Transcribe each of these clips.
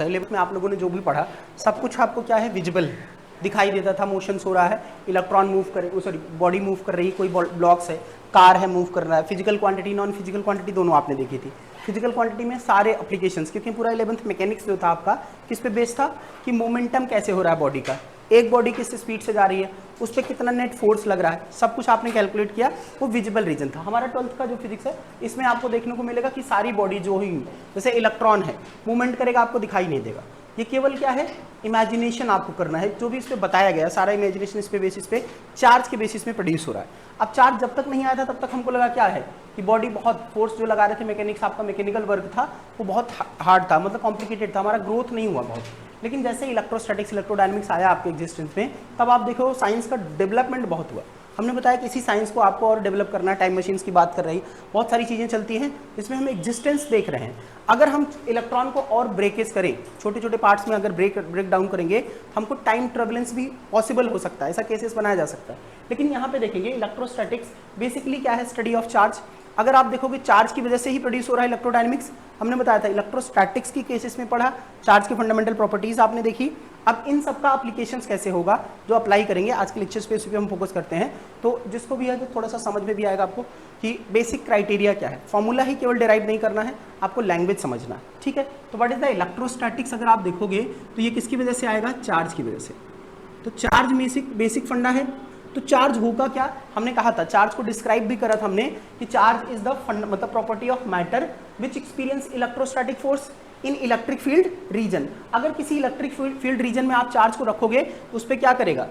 पहले में आप लोगों ने जो भी पढ़ा सब कुछ आपको क्या है, विजिबल दिखाई देता था। मोशंस हो रहा है, इलेक्ट्रॉन मूव कर रही, सॉरी बॉडी मूव कर रही है, कोई ब्लॉक्स है, कार है मूव कर रहा है। Physical quantity non physical quantity दोनों आपने देखी थी। फिजिकल क्वांटिटी में सारे एप्लीकेशंस, क्योंकि पूरा 11th मैकेनिक्स जो था आपका किस पे बेस्ड था कि मोमेंटम कैसे हो रहा है बॉडी का, एक बॉडी किस स्पीड से जा रही है, उस पर कितना नेट फोर्स लग रहा है, सब कुछ आपने कैलकुलेट किया। वो विजिबल रीजन था। हमारा 12th का जो फिजिक्स है इसमें आपको देखने को मिलेगा कि सारी बॉडी जो ही, जैसे इलेक्ट्रॉन है मूवमेंट करेगा आपको दिखाई नहीं देगा, ये केवल क्या है, इमेजिनेशन आपको करना है। जो भी इस पे बताया गया सारा इमेजिनेशन इस पे बेसिस पे, चार्ज के बेसिस पे प्रोड्यूस हो रहा है। अब चार्ज जब तक नहीं आया था तब तक हमको लगा क्या है कि बॉडी बहुत फोर्स जो लगा रहे थे, मैकेनिक्स आपका मैकेनिकल वर्क था वो बहुत हार्ड था, मतलब कॉम्प्लिकेटेड था, हमारा ग्रोथ नहीं हुआ बहुत। लेकिन जैसे इलेक्ट्रोस्टैटिक्स इलेक्ट्रोडायनेमिक्स आया आपके एग्जिस्टेंस में, तब आप देखो साइंस का डेवलपमेंट बहुत हुआ। हमने बताया कि इसी साइंस को आपको और डेवलप करना है। टाइम मशीन्स की बात कर रही, बहुत सारी चीज़ें चलती हैं जिसमें हम एग्जिस्टेंस देख रहे हैं। अगर हम इलेक्ट्रॉन को और ब्रेकेज करें, छोटे छोटे पार्ट्स में अगर ब्रेक डाउन करेंगे, हमको टाइम ट्रेवलेंस भी पॉसिबल हो सकता है, ऐसा केसेस बनाया जा सकता है। लेकिन यहाँ पे देखेंगे इलेक्ट्रोस्टैटिक्स बेसिकली क्या है, स्टडी ऑफ चार्ज। अगर आप देखोगे चार्ज की वजह से ही प्रोड्यूस हो रहा है इलेक्ट्रोडायनेमिक्स, हमने बताया था। इलेक्ट्रोस्टैटिक्स की केसेस में पढ़ा, चार्ज की फंडामेंटल प्रॉपर्टीज आपने देखी। अब इन सब का एप्लीकेशंस कैसे होगा जो अप्लाई करेंगे, आज के लेक्चर्स पे इस पे हम फोकस करते हैं। तो जिसको भी है तो थोड़ा सा समझ में भी आएगा आपको कि बेसिक क्राइटेरिया क्या है। फॉर्मूला ही केवल डिराइव नहीं करना है, आपको लैंग्वेज समझना है, ठीक है। तो व्हाट इज द इलेक्ट्रोस्टैटिक्स, अगर आप देखोगे तो ये किसकी वजह से आएगा, चार्ज की वजह से। तो चार्ज बेसिक फंडा है। तो चार्ज होगा क्या, हमने कहा था, चार्ज को डिस्क्राइब भी करा था हमने कि चार्ज इज द मतलब property of matter which experience electrostatic force in electric field region. अगर किसी इलेक्ट्रिक फील्ड रीजन में आप चार्ज को रखोगे तो उस पर क्या करेगा,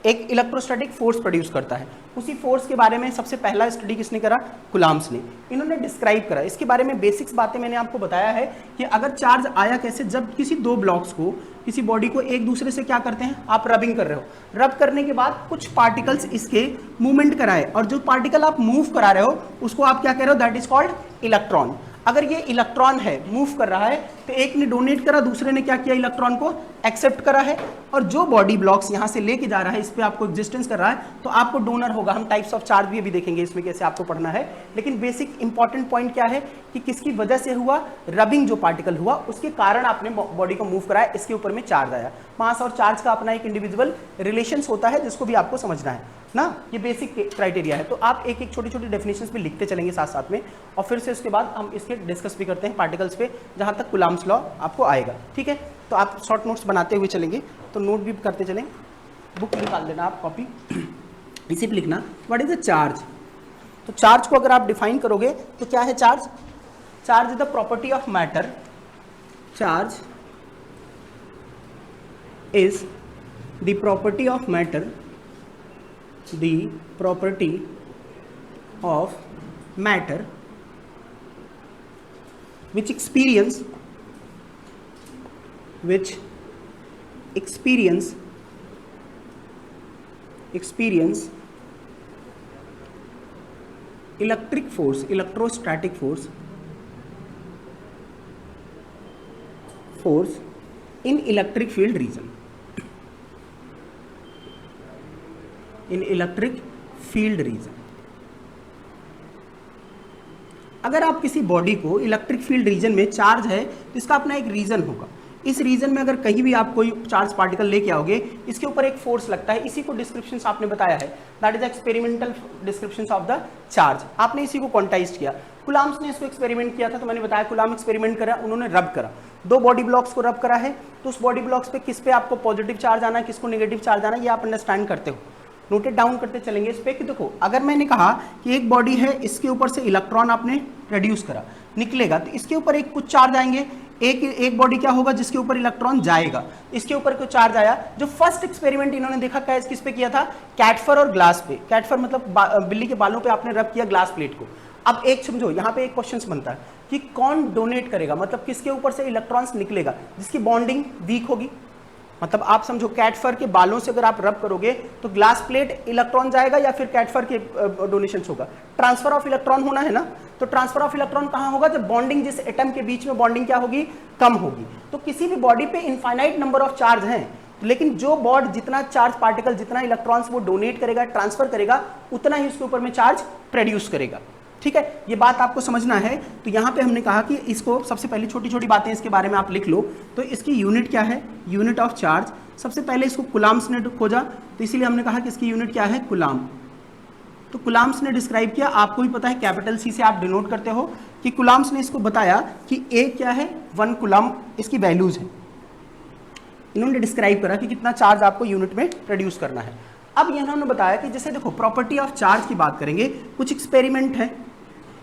एक इलेक्ट्रोस्टैटिक फोर्स प्रोड्यूस करता है। उसी फोर्स के बारे में सबसे पहला स्टडी किसने करा, कुलाम्स ने। इन्होंने डिस्क्राइब करा, इसके बारे में बेसिक्स बातें मैंने आपको बताया है कि अगर चार्ज आया कैसे, जब किसी दो ब्लॉक्स को, किसी बॉडी को एक दूसरे से क्या करते हैं, आप रबिंग कर रहे हो, रब करने के बाद कुछ पार्टिकल्स इसके मूवमेंट कराए, और जो पार्टिकल आप मूव करा रहे हो उसको आप क्या कह रहे हो, दैट इज कॉल्ड इलेक्ट्रॉन। अगर ये इलेक्ट्रॉन है, मूव कर रहा है, तो एक ने डोनेट करा, दूसरे ने क्या किया, इलेक्ट्रॉन को एक्सेप्ट करा है। और जो बॉडी ब्लॉक्स यहां से लेके जा रहा है, इस पे आपको एग्जिस्टेंस कर रहा है, तो आपको डोनर होगा। हम टाइप्स ऑफ चार्ज भी अभी देखेंगे इसमें कैसे आपको पढ़ना है। लेकिन बेसिक इंपॉर्टेंट पॉइंट क्या है कि किसकी वजह से हुआ, रबिंग जो पार्टिकल हुआ उसके कारण आपने बॉडी को मूव कराया, इसके ऊपर में चार्ज आया। मास और चार्ज का अपना एक इंडिविजुअल रिलेशंस होता है जिसको भी आपको समझना है ना, ये बेसिक क्राइटेरिया है। तो आप एक एक छोटी छोटी डेफिनेशंस भी लिखते चलेंगे साथ साथ में, और फिर से उसके बाद हम इसके डिस्कस भी करते हैं पार्टिकल्स पे, जहां तक कुलाम्स लॉ आपको आएगा, ठीक है। तो आप शॉर्ट नोट्स बनाते हुए चलेंगे, तो नोट भी करते चलें, बुक निकाल देना आप, कॉपी इसी पे लिखना व्हाट इज द चार्ज। तो चार्ज को अगर आप डिफाइन करोगे तो क्या है charge, charge is the property of matter, charge is the property of matter, the property of matter which experience electric force, electrostatic force in electric field region, in electric field region. अगर आप किसी body को electric field region में, charge है तो इसका अपना एक रीजन होगा, इस रीजन में अगर कहीं भी आप कोई चार्ज पार्टिकल लेके आओगे, इसके ऊपर एक फोर्स लगता है। इसी को डिस्क्रिप्शन आपने बताया है, that is experimental description of the charge. आपने इसी को क्वांटाइज किया। कुलाम्स ने इसको एक्सपेरिमेंट किया था, तो मैंने बताया कुलाम एक्सपेरिमेंट करा, उन्होंने रब करा, दो बॉडी ब्लॉक्स को रब करा है, तो उस बॉडी ब्लॉक्स पे किस पे आपको पॉजिटिव चार्ज आना है, किसको नेगेटिव चार्ज आना है, ये आप अंडरस्टैंड करते हो, नोटेड डाउन करते चलेंगे इस पे। कि देखो अगर मैंने कहा कि एक बॉडी है, इसके ऊपर से इलेक्ट्रॉन आपने प्रोड्यूस करा, निकलेगा, तो इसके ऊपर एक कुछ चार्ज आएंगे। एक बॉडी क्या होगा जिसके ऊपर इलेक्ट्रॉन जाएगा, इसके ऊपर कुछ चार्ज आया। जो फर्स्ट एक्सपेरिमेंट इन्होंने देखा किस पे किया था, कैटफर और ग्लास पे। कैटफर मतलब बिल्ली के बालों पे आपने रब किया ग्लास प्लेट को। अब एक समझो, यहाँ पे एक क्वेश्चन बनता है कि कौन डोनेट करेगा, मतलब किसके ऊपर से इलेक्ट्रॉन्स निकलेगा, जिसकी बॉन्डिंग वीक होगी। मतलब आप समझो कैटफर के बालों से अगर आप रब करोगे तो ग्लास प्लेट इलेक्ट्रॉन जाएगा या फिर कैटफर के डोनेशन होगा, ट्रांसफर ऑफ इलेक्ट्रॉन होना है ना। तो ट्रांसफर ऑफ इलेक्ट्रॉन कहां होगा, जब बॉन्डिंग, जिस एटम के बीच में बॉन्डिंग क्या होगी, कम होगी। तो किसी भी बॉडी पे इनफाइनाइट नंबर ऑफ चार्ज हैं, लेकिन जो बॉड जितना चार्ज पार्टिकल, जितना इलेक्ट्रॉन्स वो डोनेट करेगा, ट्रांसफर करेगा, उतना ही उसके ऊपर में चार्ज प्रोड्यूस करेगा, ठीक है, ये बात आपको समझना है। तो यहाँ पे हमने कहा कि इसको सबसे पहले छोटी छोटी बातें इसके बारे में आप लिख लो। तो इसकी यूनिट क्या है, यूनिट ऑफ चार्ज। सबसे पहले इसको कुलाम्स ने खोजा, तो इसीलिए हमने कहा कि इसकी यूनिट क्या है, कुलाम। तो कुलाम्स ने डिस्क्राइब किया, आपको भी पता है कैपिटल सी से आप डिनोट करते हो कि कुलाम्स ने इसको बताया कि ए क्या है, 1 कुलाम इसकी वैल्यूज है। इन्होंने डिस्क्राइब करा कि कितना चार्ज आपको यूनिट में प्रोड्यूस करना है। अब इन्होंने बताया कि जैसे देखो प्रॉपर्टी ऑफ चार्ज की बात करेंगे, कुछ एक्सपेरिमेंट है,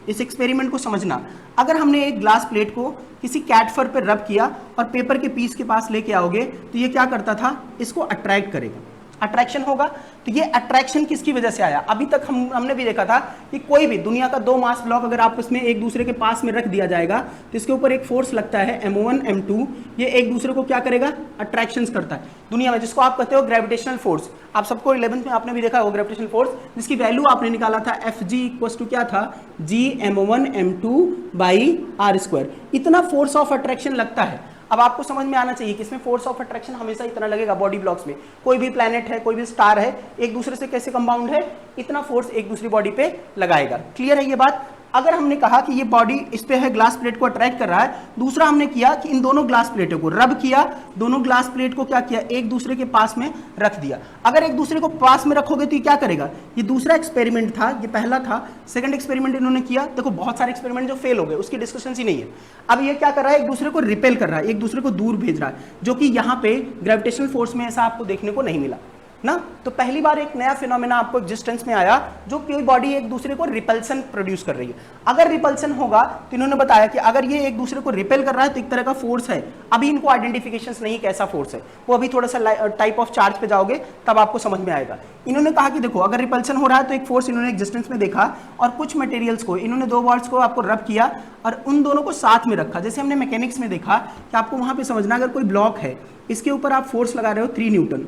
इस एक्सपेरिमेंट को समझना। अगर हमने एक ग्लास प्लेट को किसी कैटफर पर रब किया और पेपर के पीस के पास लेके आओगे तो ये क्या करता था, इसको अट्रैक्ट करेगा, अट्रैक्शन होगा। तो ये अट्रैक्शन किसकी वजह से आया, अभी तक हमने भी देखा था कि कोई भी दुनिया का 2 मास ब्लॉक अगर आप उसमें एक दूसरे के पास में रख दिया जाएगा तो इसके ऊपर एक फोर्स लगता है M1 M2, ये एक दूसरे को क्या करेगा, अट्रैक्शंस करता है दुनिया में, जिसको आप कहते हो ग्रेविटेशनल फोर्स। आप सबको 11th में आपने भी देखा होगा ग्रेविटेशनल फोर्स, जिसकी वैल्यू आपने निकाला था Fg इक्वल्स टू क्या था, G M1 M2 by R²। इतना फोर्स ऑफ अट्रैक्शन लगता है। अब आपको समझ में आना चाहिए कि इसमें फोर्स ऑफ अट्रैक्शन हमेशा इतना लगेगा बॉडी ब्लॉक्स में। कोई भी प्लैनेट है, कोई भी स्टार है, एक दूसरे से कैसे कंपाउंड है, इतना फोर्स एक दूसरी बॉडी पे लगाएगा। क्लियर है ये बात। अगर हमने कहा कि ये बॉडी इस पे है, ग्लास प्लेट को अट्रैक्ट कर रहा है, दूसरा हमने किया कि इन दोनों ग्लास प्लेटों को रब किया, दोनों ग्लास प्लेट को क्या किया, एक दूसरे के पास में रख दिया। अगर एक दूसरे को पास में रखोगे तो ये क्या करेगा, ये दूसरा एक्सपेरिमेंट था, ये पहला था। सेकंड एक्सपेरिमेंट इन्होंने किया, देखो बहुत सारे एक्सपेरिमेंट जो फेल हो गए, उसकी डिस्कशन ही नहीं है। अब ये क्या कर रहा है, एक दूसरे को रिपेल कर रहा है, एक दूसरे को दूर भेज रहा है, जो कि यहाँ पे ग्रेविटेशनल फोर्स में ऐसा आपको देखने को नहीं मिला ना। तो पहली बार एक नया फिनोमेना आपको एग्जिस्टेंस में आया, जो कोई बॉडी एक दूसरे को रिपल्सन प्रोड्यूस कर रही है। अगर रिपल्सन होगा तो इन्होंने बताया कि अगर ये एक दूसरे को रिपेल कर रहा है तो एक तरह का फोर्स है। अभी इनको आइडेंटिफिकेशन नहीं कैसा फोर्स है, वो अभी थोड़ा सा टाइप ऑफ चार्ज पे जाओगे तब आपको समझ में आएगा। इन्होंने कहा कि देखो अगर रिपल्सन हो रहा है तो एक फोर्स इन्होंने एग्जिस्टेंस में देखा, और कुछ मटेरियल्स को इन्होंने 2 बॉल्स को आपको रब किया और उन दोनों को साथ में रखा। जैसे हमने मैकेनिक्स में देखा कि आपको वहां पे समझना, अगर कोई ब्लॉक है, इसके ऊपर आप फोर्स लगा रहे हो 3 न्यूटन,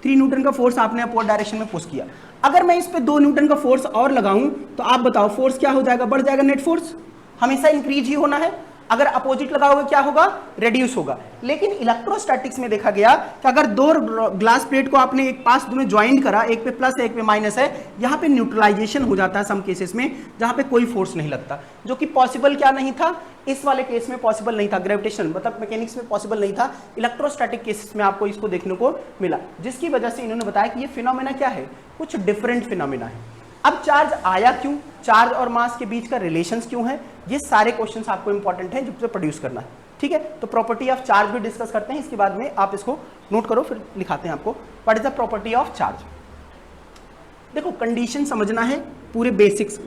3 न्यूटन का फोर्स आपने अपोजिट डायरेक्शन में पुश किया। अगर मैं इस पे 2 न्यूटन का फोर्स और लगाऊं तो आप बताओ फोर्स क्या हो जाएगा, बढ़ जाएगा। नेट फोर्स हमेशा इंक्रीज ही होना है, अगर अपोजिट लगाओगे क्या होगा, रेड्यूस होगा। लेकिन इलेक्ट्रोस्टैटिक्स में देखा गया कि अगर 2 ग्लास प्लेट को आपने एक पास दोनों ज्वाइंट करा, एक पे प्लस है एक पे माइनस है, यहाँ पे न्यूट्रलाइजेशन हो जाता है सम केसेस में, जहाँ पे कोई फोर्स नहीं लगता, जो कि पॉसिबल क्या नहीं था, इस वाले केस में पॉसिबल नहीं था। ग्रेविटेशन मतलब मैकेनिक्स में पॉसिबल नहीं था, इलेक्ट्रोस्टैटिक केसेस में आपको इसको देखने को मिला, जिसकी वजह से इन्होंने बताया कि ये फिनोमेना क्या है, कुछ डिफरेंट फिनोमेना है। अब चार्ज आया क्यों, चार्ज और मास के बीच का रिलेशंस क्यों है, ये सारे क्वेश्चंस आपको इंपॉर्टेंट हैं जो प्रोड्यूस करना है। ठीक है, तो प्रॉपर्टी ऑफ चार्ज भी डिस्कस करते हैं, इसके बाद में आप इसको नोट करो, फिर लिखाते हैं आपको what is the property of charge. देखो कंडीशन समझना है पूरे बेसिक्स।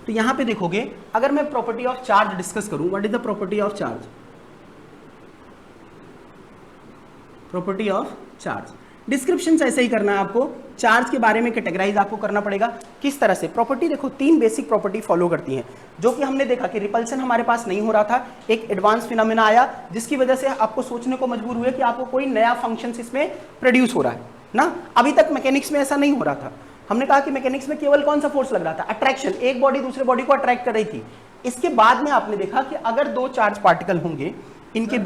तो यहां पे देखोगे, अगर मैं प्रॉपर्टी ऑफ चार्ज डिस्कस करूं, what is the property of charge, property of charge description ऐसे ही करना है आपको। चार्ज के बारे में कैटेगराइज आपको करना पड़ेगा किस तरह से। प्रॉपर्टी देखो 3 बेसिक प्रॉपर्टी फॉलो करती हैं, जो कि हमने देखा कि रिपल्सन हमारे पास नहीं हो रहा था, एक एडवांस फिनोमेना आया जिसकी वजह से आपको सोचने को मजबूर हुए कि आपको कोई नया फंक्शन इसमें प्रोड्यूस हो रहा है ना। अभी तक मैकेनिक्स में ऐसा नहीं हो रहा था। हमने कहा कि मैकेनिक्स में केवल कौन सा फोर्स लग रहा था, अट्रैक्शन, एक बॉडी दूसरे बॉडी को अट्रैक्ट कर रही थी। इसके बाद में आपने देखा कि अगर 2 चार्ज पार्टिकल होंगे, इनके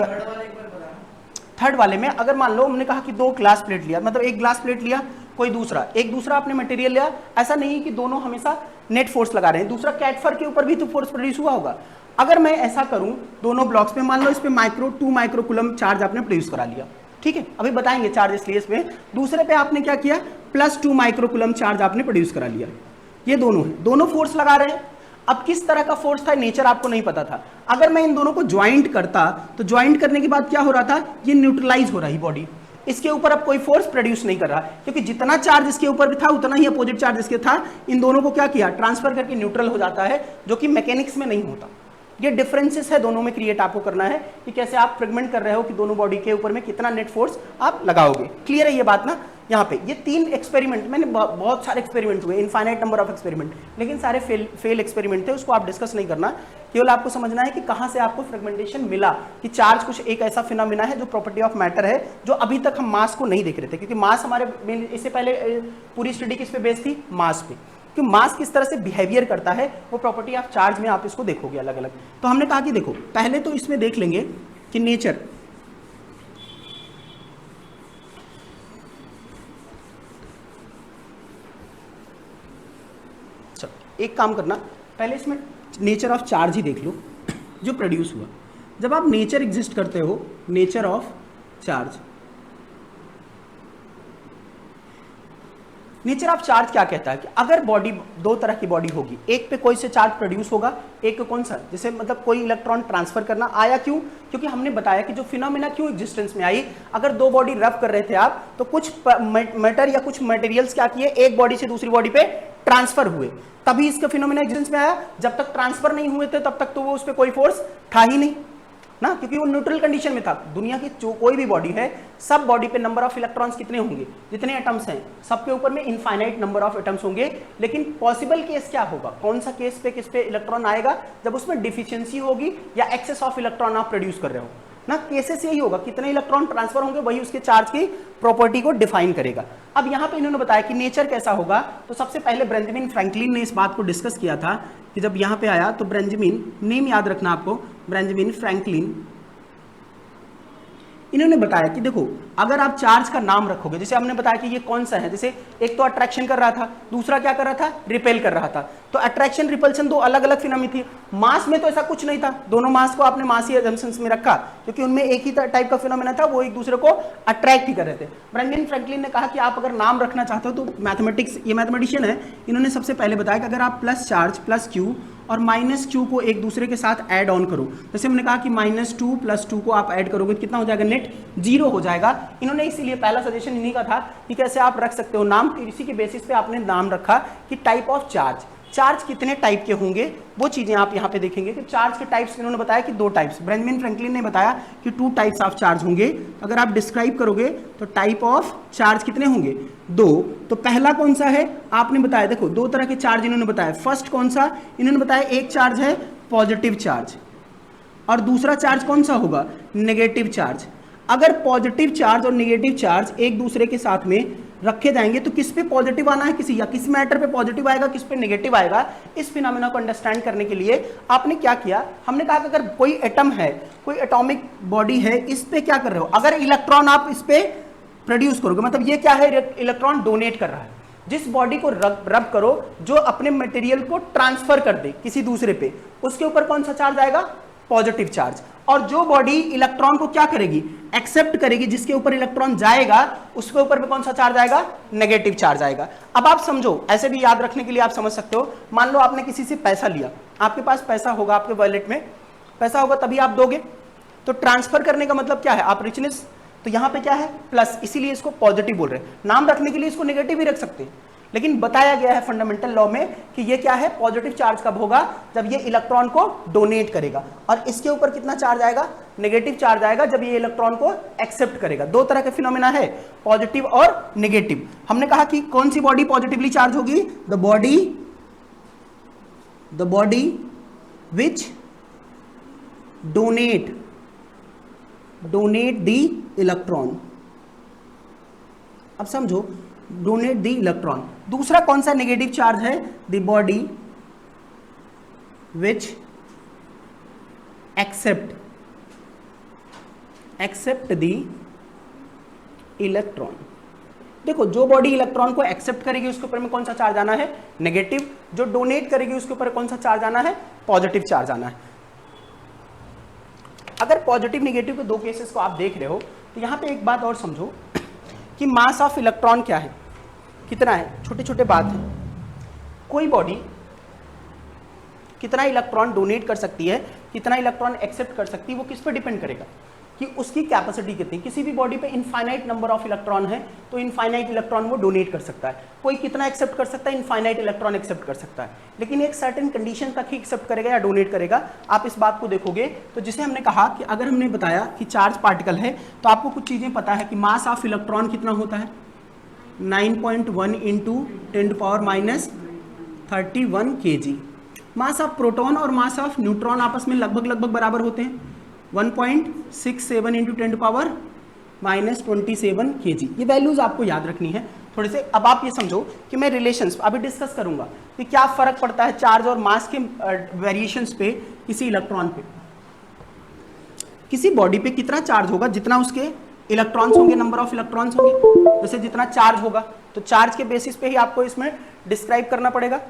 थर्ड वाले में अगर मान लो हमने कहा कि 2 ग्लास प्लेट लिया, मतलब एक ग्लास प्लेट लिया, कोई दूसरा, एक दूसरा आपने मटेरियल लिया, ऐसा नहीं कि दोनों हमेशा नेट फोर्स लगा रहे हैं, दूसरा कैटफर के ऊपर भी तो फोर्स प्रोड्यूस हुआ होगा। अगर मैं ऐसा करूं दोनों ब्लॉक्स में, मान लो इस पे 2 माइक्रोकूलम चार्ज आपने प्रोड्यूस करा लिया, ठीक है, अभी बताएंगे चार्ज इसलिए इसमें। दूसरे पे आपने क्या किया, +2 माइक्रोकूलम चार्ज आपने प्रोड्यूस करा लिया। ये दोनों है, दोनों फोर्स लगा रहे हैं। अब किस तरह का फोर्स था, नेचर आपको नहीं पता था। अगर मैं इन दोनों को ज्वाइंट करता तो ज्वाइंट करने के बाद क्या हो रहा था, ये न्यूट्रलाइज हो रही बॉडी, इसके ऊपर अब कोई फोर्स प्रोड्यूस नहीं कर रहा, क्योंकि जितना चार्ज इसके ऊपर भी था उतना ही अपोजिट चार्ज इसके था। इन दोनों को क्या किया, ट्रांसफर करके न्यूट्रल हो जाता है, जो कि मैकेनिक्स में नहीं होता। ये डिफरेंसेस है दोनों में, क्रिएट आपको करना है कि कैसे आप फ्रेगमेंट कर रहे हो कि दोनों बॉडी के ऊपर में कितना नेट फोर्स आप लगाओगे। क्लियर है ये बात ना। यहाँ पे ये 3 एक्सपेरिमेंट, मैंने बहुत सारे एक्सपेरिमेंट हुए, इनफाइनाइट नंबर ऑफ एक्सपेरिमेंट, लेकिन सारे फेल एक्सपेरिमेंट थे, उसको आप डिस्कस नहीं करना। केवल आपको समझना है कि कहाँ से आपको फ्रेगमेंटेशन मिला, कि चार्ज कुछ एक ऐसा फिनोमेना है जो प्रॉपर्टी ऑफ मैटर है, जो अभी तक हम मास को नहीं देख रहे थे, क्योंकि मास हमारे इससे पहले पूरी स्टडी किस पे बेस्ड थी, मास पे, कि मास किस तरह से बिहेवियर करता है, वो प्रॉपर्टी ऑफ चार्ज में आप इसको देखोगे अलग अलग। तो हमने कहा कि देखो पहले तो इसमें देख लेंगे कि नेचर, एक काम करना, पहले इसमें नेचर ऑफ चार्ज ही देख लो जो प्रोड्यूस हुआ। जब आप नेचर एग्जिस्ट करते हो, nature of charge, nature of charge क्या कहता है कि अगर बॉडी, दो तरह की बॉडी होगी, एक पे कोई से चार्ज प्रोड्यूस होगा, एक पे कौन सा, जैसे मतलब कोई इलेक्ट्रॉन ट्रांसफर करना आया, क्यों, क्योंकि हमने बताया कि जो फिनोमेना क्यों एग्जिस्टेंस में आई, अगर दो बॉडी रब कर रहे थे आप, तो कुछ मैटर या कुछ मटेरियल्स क्या किए, एक बॉडी से दूसरी बॉडी पे ट्रांसफर हुए, तभी इसका फिनोमेना एग्जिस्टेंस में आया। जब तक ट्रांसफर नहीं हुए थे तब तक तो वो उस पर कोई फोर्स था ही नहीं ना, क्योंकि वो न्यूट्रल कंडीशन में था। दुनिया की जो कोई भी बॉडी है, सब बॉडी पे नंबर ऑफ इलेक्ट्रॉन्स कितने होंगे, जितने एटम्स हैं सबके ऊपर में इनफाइनाइट नंबर ऑफ एटम्स होंगे। लेकिन पॉसिबल केस क्या होगा, कौन सा केस पे किस पे इलेक्ट्रॉन आएगा, जब उसमें डिफिशियंसी होगी या एक्सेस ऑफ इलेक्ट्रॉन आप प्रोड्यूस कर रहे हो ना, केसेस यही होगा, कितने इलेक्ट्रॉन ट्रांसफर होंगे वही उसके चार्ज की प्रॉपर्टी को डिफाइन करेगा। अब यहां पे इन्होंने बताया कि नेचर कैसा होगा, तो सबसे पहले बेंजामिन फ्रैंकलिन ने इस बात को डिस्कस किया था कि जब यहां पे आया तो बेंजामिन, नेम याद रखना आपको, बेंजामिन फ्रैंकलिन, इन्होंने बताया कि देखो अगर आप चार्ज का नाम रखोगे, जैसे हमने बताया कि ये कौन सा है, जैसे एक तो अट्रैक्शन कर रहा था, दूसरा क्या कर रहा था, रिपेल कर रहा था, तो अट्रैक्शन रिपल्शन दो अलग अलग फिनोमेना थी। मास में तो ऐसा कुछ नहीं था, दोनों मास को आपने मासी अजम्पशंस में रखा क्योंकि उनमें एक ही टाइप का फिनोमेना था, वो एक दूसरे को अट्रैक्ट ही कर रहे थे। बेंजामिन फ्रैंकलिन ने कहा कि आप अगर नाम रखना चाहते हो तो मैथमेटिक्स, ये मैथमेटिशियन है, इन्होंने सबसे पहले बताया कि अगर आप प्लस चार्ज प्लस क्यू और माइनस क्यू को एक दूसरे के साथ ऐड ऑन करो, जैसे हमने कहा कि -2 + 2 को आप ऐड करोगे कितना हो जाएगा, नेट 0 हो जाएगा। इन्होंने इसीलिए पहला सजेशन इन्हीं का था कि कैसे आप रख सकते हो नाम, तो इसी के बेसिस पे आपने नाम रखा कि टाइप ऑफ चार्ज, चार्ज कितने टाइप के होंगे वो चीजें आप यहाँ पे देखेंगे कि चार्ज के टाइप्स इन्होंने बताया कि 2 टाइप्स, बेंजामिन फ्रैंकलिन ने बताया कि 2 टाइप्स ऑफ चार्ज होंगे। अगर आप डिस्क्राइब करोगे तो टाइप ऑफ चार्ज कितने होंगे, 2। तो पहला कौन सा है आपने बताया, देखो 2 तरह के चार्ज इन्होंने बताया। फर्स्ट कौन सा इन्होंने बताया, एक चार्ज है पॉजिटिव चार्ज और दूसरा चार्ज कौन सा होगा, नेगेटिव चार्ज। अगर पॉजिटिव चार्ज और नेगेटिव चार्ज एक दूसरे के साथ में रखे जाएंगे तो किस पे पॉजिटिव आना है, किसी या किस मैटर पे पॉजिटिव आएगा, किस पे नेगेटिव आएगा, इस फिनोमेना को अंडरस्टैंड करने के लिए आपने क्या किया, हमने कहा कि अगर कोई एटम है, कोई एटॉमिक बॉडी है, इस पे क्या कर रहे हो, अगर इलेक्ट्रॉन आप इस पे प्रोड्यूस करोगे, मतलब ये क्या है, इलेक्ट्रॉन डोनेट कर रहा है। जिस बॉडी को रब करो जो अपने मटेरियल को ट्रांसफर कर दे किसी दूसरे पे, उसके ऊपर कौन सा चार्ज आएगा, पॉजिटिव चार्ज। और जो बॉडी इलेक्ट्रॉन को क्या करेगी, एक्सेप्ट करेगी, जिसके ऊपर इलेक्ट्रॉन जाएगा उसके ऊपर में कौन सा चार्ज आएगा, नेगेटिव चार्ज आएगा। अब आप समझो, ऐसे भी याद रखने के लिए आप समझ सकते हो, मान लो आपने किसी से पैसा लिया, आपके पास पैसा होगा, आपके वॉलेट में पैसा होगा तभी आप दोगे, तो ट्रांसफर करने का मतलब क्या है, आप रिचनेस, तो यहां पे क्या है प्लस, इसीलिए इसको पॉजिटिव बोल रहे हैं। नाम रखने के लिए इसको नेगेटिव भी रख सकते हैं, लेकिन बताया गया है फंडामेंटल लॉ में कि ये क्या है, पॉजिटिव चार्ज कब होगा, जब ये इलेक्ट्रॉन को डोनेट करेगा। और इसके ऊपर कितना चार्ज आएगा, नेगेटिव चार्ज आएगा, जब ये इलेक्ट्रॉन को एक्सेप्ट करेगा। 2 तरह के फिनोमेना है, पॉजिटिव और नेगेटिव। हमने कहा कि कौन सी बॉडी पॉजिटिवली चार्ज होगी, the body which donate the electron. अब समझो, डोनेट द इलेक्ट्रॉन। दूसरा कौन सा नेगेटिव चार्ज है, the body which accept the electron. देखो, जो बॉडी इलेक्ट्रॉन को एक्सेप्ट करेगी उसके ऊपर में कौन सा चार्ज आना है, नेगेटिव। जो डोनेट करेगी उसके ऊपर कौन सा चार्ज आना है, पॉजिटिव चार्ज आना है। अगर पॉजिटिव नेगेटिव के 2 केसेस को आप देख रहे हो तो यहां पे एक बात और समझो कि मास ऑफ इलेक्ट्रॉन क्या है, कितना है, छोटे छोटे बात है। कोई बॉडी कितना इलेक्ट्रॉन डोनेट कर सकती है, कितना इलेक्ट्रॉन एक्सेप्ट कर सकती है, वो किस पे डिपेंड करेगा कि उसकी कैपेसिटी कितनी। किसी भी बॉडी पे इनफाइनाइट नंबर ऑफ इलेक्ट्रॉन है तो इनफाइनाइट इलेक्ट्रॉन वो डोनेट कर सकता है। कोई कितना एक्सेप्ट कर सकता है, इनफाइनाइट इलेक्ट्रॉन एक्सेप्ट कर सकता है, लेकिन एक सर्टेन कंडीशन तक ही एक्सेप्ट करेगा या डोनेट करेगा। आप इस बात को देखोगे तो जिसे हमने कहा कि अगर हमने बताया कि चार्ज पार्टिकल है तो आपको कुछ चीजें पता है कि मास ऑफ इलेक्ट्रॉन कितना होता है, 9.1 × 10⁻31 kg। मास ऑफ प्रोटॉन और मास ऑफ न्यूट्रॉन आपस में लगभग बराबर होते हैं, 1.67 × 10⁻27 kg। ये वैल्यूज आपको याद रखनी है थोड़े से। अब आप ये समझो कि मैं रिलेशंस अभी डिस्कस करूंगा कि क्या फर्क पड़ता है चार्ज और मास के वेरिएशंस पे किसी इलेक्ट्रॉन पे। किसी बॉडी पे कितना चार्ज होगा, जितना उसके इलेक्ट्रॉन्स होंगे, नंबर ऑफ इलेक्ट्रॉन्स होंगे, जैसे जितना चार्ज होगा तो चार्ज के बेसिस पे ही आपको इसमें डिस्क्राइब करना पड़ेगा।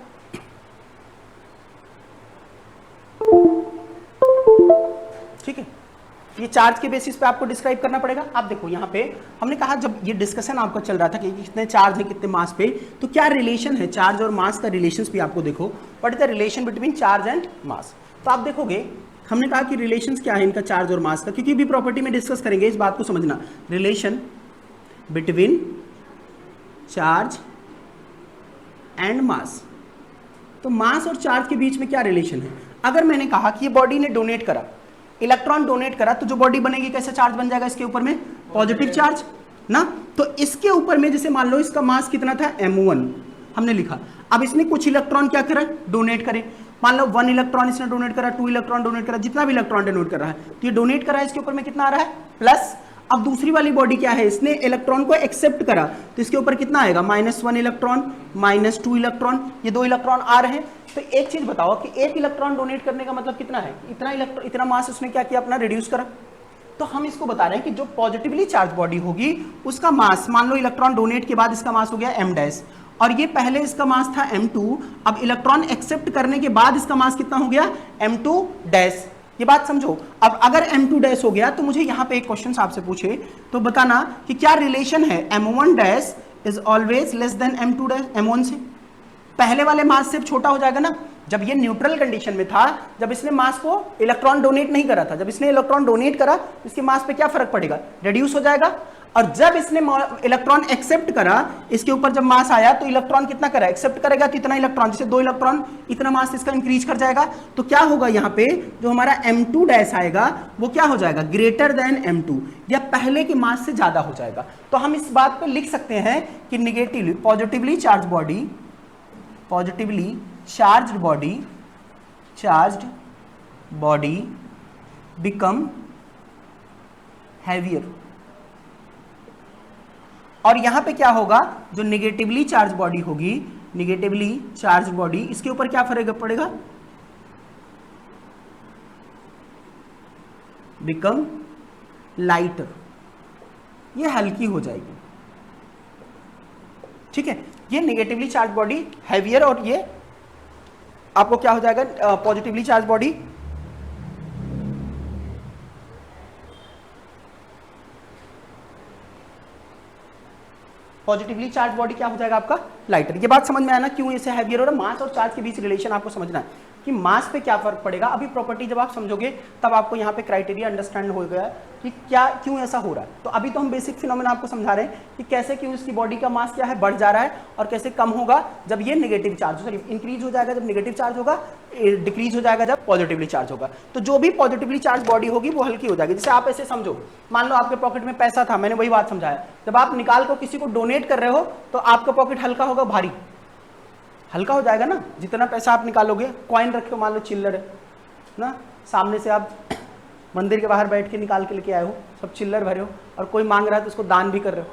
ये चार्ज के बेसिस पे आपको डिस्क्राइब करना पड़ेगा। आप देखो यहाँ पे हमने कहा जब ये डिस्कशन आपका चल रहा था कि कितने चार्ज है कितने मास पे, तो क्या रिलेशन है चार्ज और मास का, रिलेशंस भी आपको देखो, what is the relation between charge and mass. तो आप देखोगे हमने कहा कि रिलेशंस क्या है इनका चार्ज और मास का, क्योंकि भी प्रॉपर्टी में डिस्कस करेंगे, इस बात को समझना, relation between charge and mass. तो मास और चार्ज के बीच में क्या रिलेशन है। अगर मैंने कहा कि ये बॉडी ने डोनेट करा, इलेक्ट्रॉन डोनेट करा, तो जो बॉडी बनेगी कैसा चार्ज बन जाएगा इसके ऊपर में, पॉजिटिव चार्ज ना। तो इसके ऊपर में जैसे मान लो इसका मास कितना था m1 हमने लिखा, अब इसने कुछ इलेक्ट्रॉन क्या करा, डोनेट करे, मान लो 1 इलेक्ट्रॉन इसने डोनेट करा, 2 इलेक्ट्रॉन डोनेट करा, जितना भी इलेक्ट्रॉन डोनेट कर रहा है, तो ये डोनेट करा है, इसके ऊपर में कितना आ रहा है, प्लस। अब दूसरी वाली बॉडी क्या है, इसने इलेक्ट्रॉन को एक्सेप्ट करा, तो इसके ऊपर कितना आएगा, -1 इलेक्ट्रॉन, -2 इलेक्ट्रॉन, ये 2 इलेक्ट्रॉन आ रहे हैं। तो एक चीज बताओ कि 1 इलेक्ट्रॉन डोनेट करने का मतलब कितना है, इतना मास उसने क्या किया, अपना रिड्यूस करा। तो हम इसको बता रहे हैं कि जो पॉजिटिवली चार्ज बॉडी होगी उसका मास, मान लो इलेक्ट्रॉन डोनेट के बाद इसका मास हो गया m', और ये पहले इसका मास था m2, अब इलेक्ट्रॉन एक्सेप्ट करने के बाद इसका मास कितना हो गया, m2'। ये बात समझो। अब अगर m2' हो गया तो मुझे यहाँ पे एक क्वेश्चन आपसे पूछे तो बताना कि क्या रिलेशन है m1' is always less than m1 से। पहले वाले मास से छोटा हो जाएगा ना, जब ये न्यूट्रल कंडीशन में था, जब इसने मास को इलेक्ट्रॉन डोनेट नहीं करा था, जब इसने इलेक्ट्रॉन डोनेट करा इसके मास पे क्या फर्क पड़ेगा, रिड्यूस हो जाएगा। और जब इसने इलेक्ट्रॉन एक्सेप्ट करा, इसके ऊपर जब मास आया तो इलेक्ट्रॉन कितना करा, एक्सेप्ट करेगा, तो इतना इलेक्ट्रॉन, जैसे 2 इलेक्ट्रॉन, इतना मास इसका इंक्रीज कर जाएगा। तो क्या होगा यहाँ पे, जो हमारा m2' आएगा वो क्या हो जाएगा, ग्रेटर देन m2, या पहले के मास से ज्यादा हो जाएगा। तो हम इस बात पे लिख सकते हैं कि negatively positively charge body become heavier. और यहां पे क्या होगा, जो निगेटिवली चार्ज बॉडी होगी, निगेटिवली चार्ज बॉडी, इसके ऊपर क्या फर्क पड़ेगा, बिकम लाइटर, ये हल्की हो जाएगी। ठीक है, ये निगेटिवली चार्ज बॉडी हैवियर, और ये आपको क्या हो जाएगा, positively charge body positively charge body क्या हो जाएगा आपका, लाइटर। ये बात समझ में आया ना, क्यों इसे हैवियर हो रहा है। मास और चार्ज के बीच रिलेशन आपको समझना है कि मास पे क्या फर्क पड़ेगा। अभी प्रॉपर्टी जब आप समझोगे तब आपको यहाँ पे क्राइटेरिया अंडरस्टैंड हो गया कि क्या क्यों ऐसा हो रहा है। तो अभी तो हम बेसिक फिनोमेना आपको समझा रहे हैं कि कैसे क्यों इसकी बॉडी का मास क्या है, बढ़ जा रहा है, और कैसे कम होगा जब ये नेगेटिव चार्ज, सॉरी इंक्रीज हो जाएगा जब नेगेटिव चार्ज होगा, डिक्रीज हो जाएगा जब पॉजिटिवली चार्ज होगा। तो जो भी पॉजिटिवली चार्ज बॉडी होगी वो हल्की हो जाएगी। जैसे आप ऐसे समझो, मान लो आपके पॉकेट में पैसा था, मैंने वही बात समझाया, जब आप निकाल को किसी को डोनेट कर रहे हो तो आपका पॉकेट हल्का होगा, भारी हल्का हो जाएगा ना। जितना पैसा आप निकालोगे, कॉइन रखे हो, मान लो चिल्लर है ना, सामने से आप मंदिर के बाहर बैठ के निकाल के लेके आए हो, सब चिल्लर भरे हो, और कोई मांग रहा है तो उसको दान भी कर रहे हो,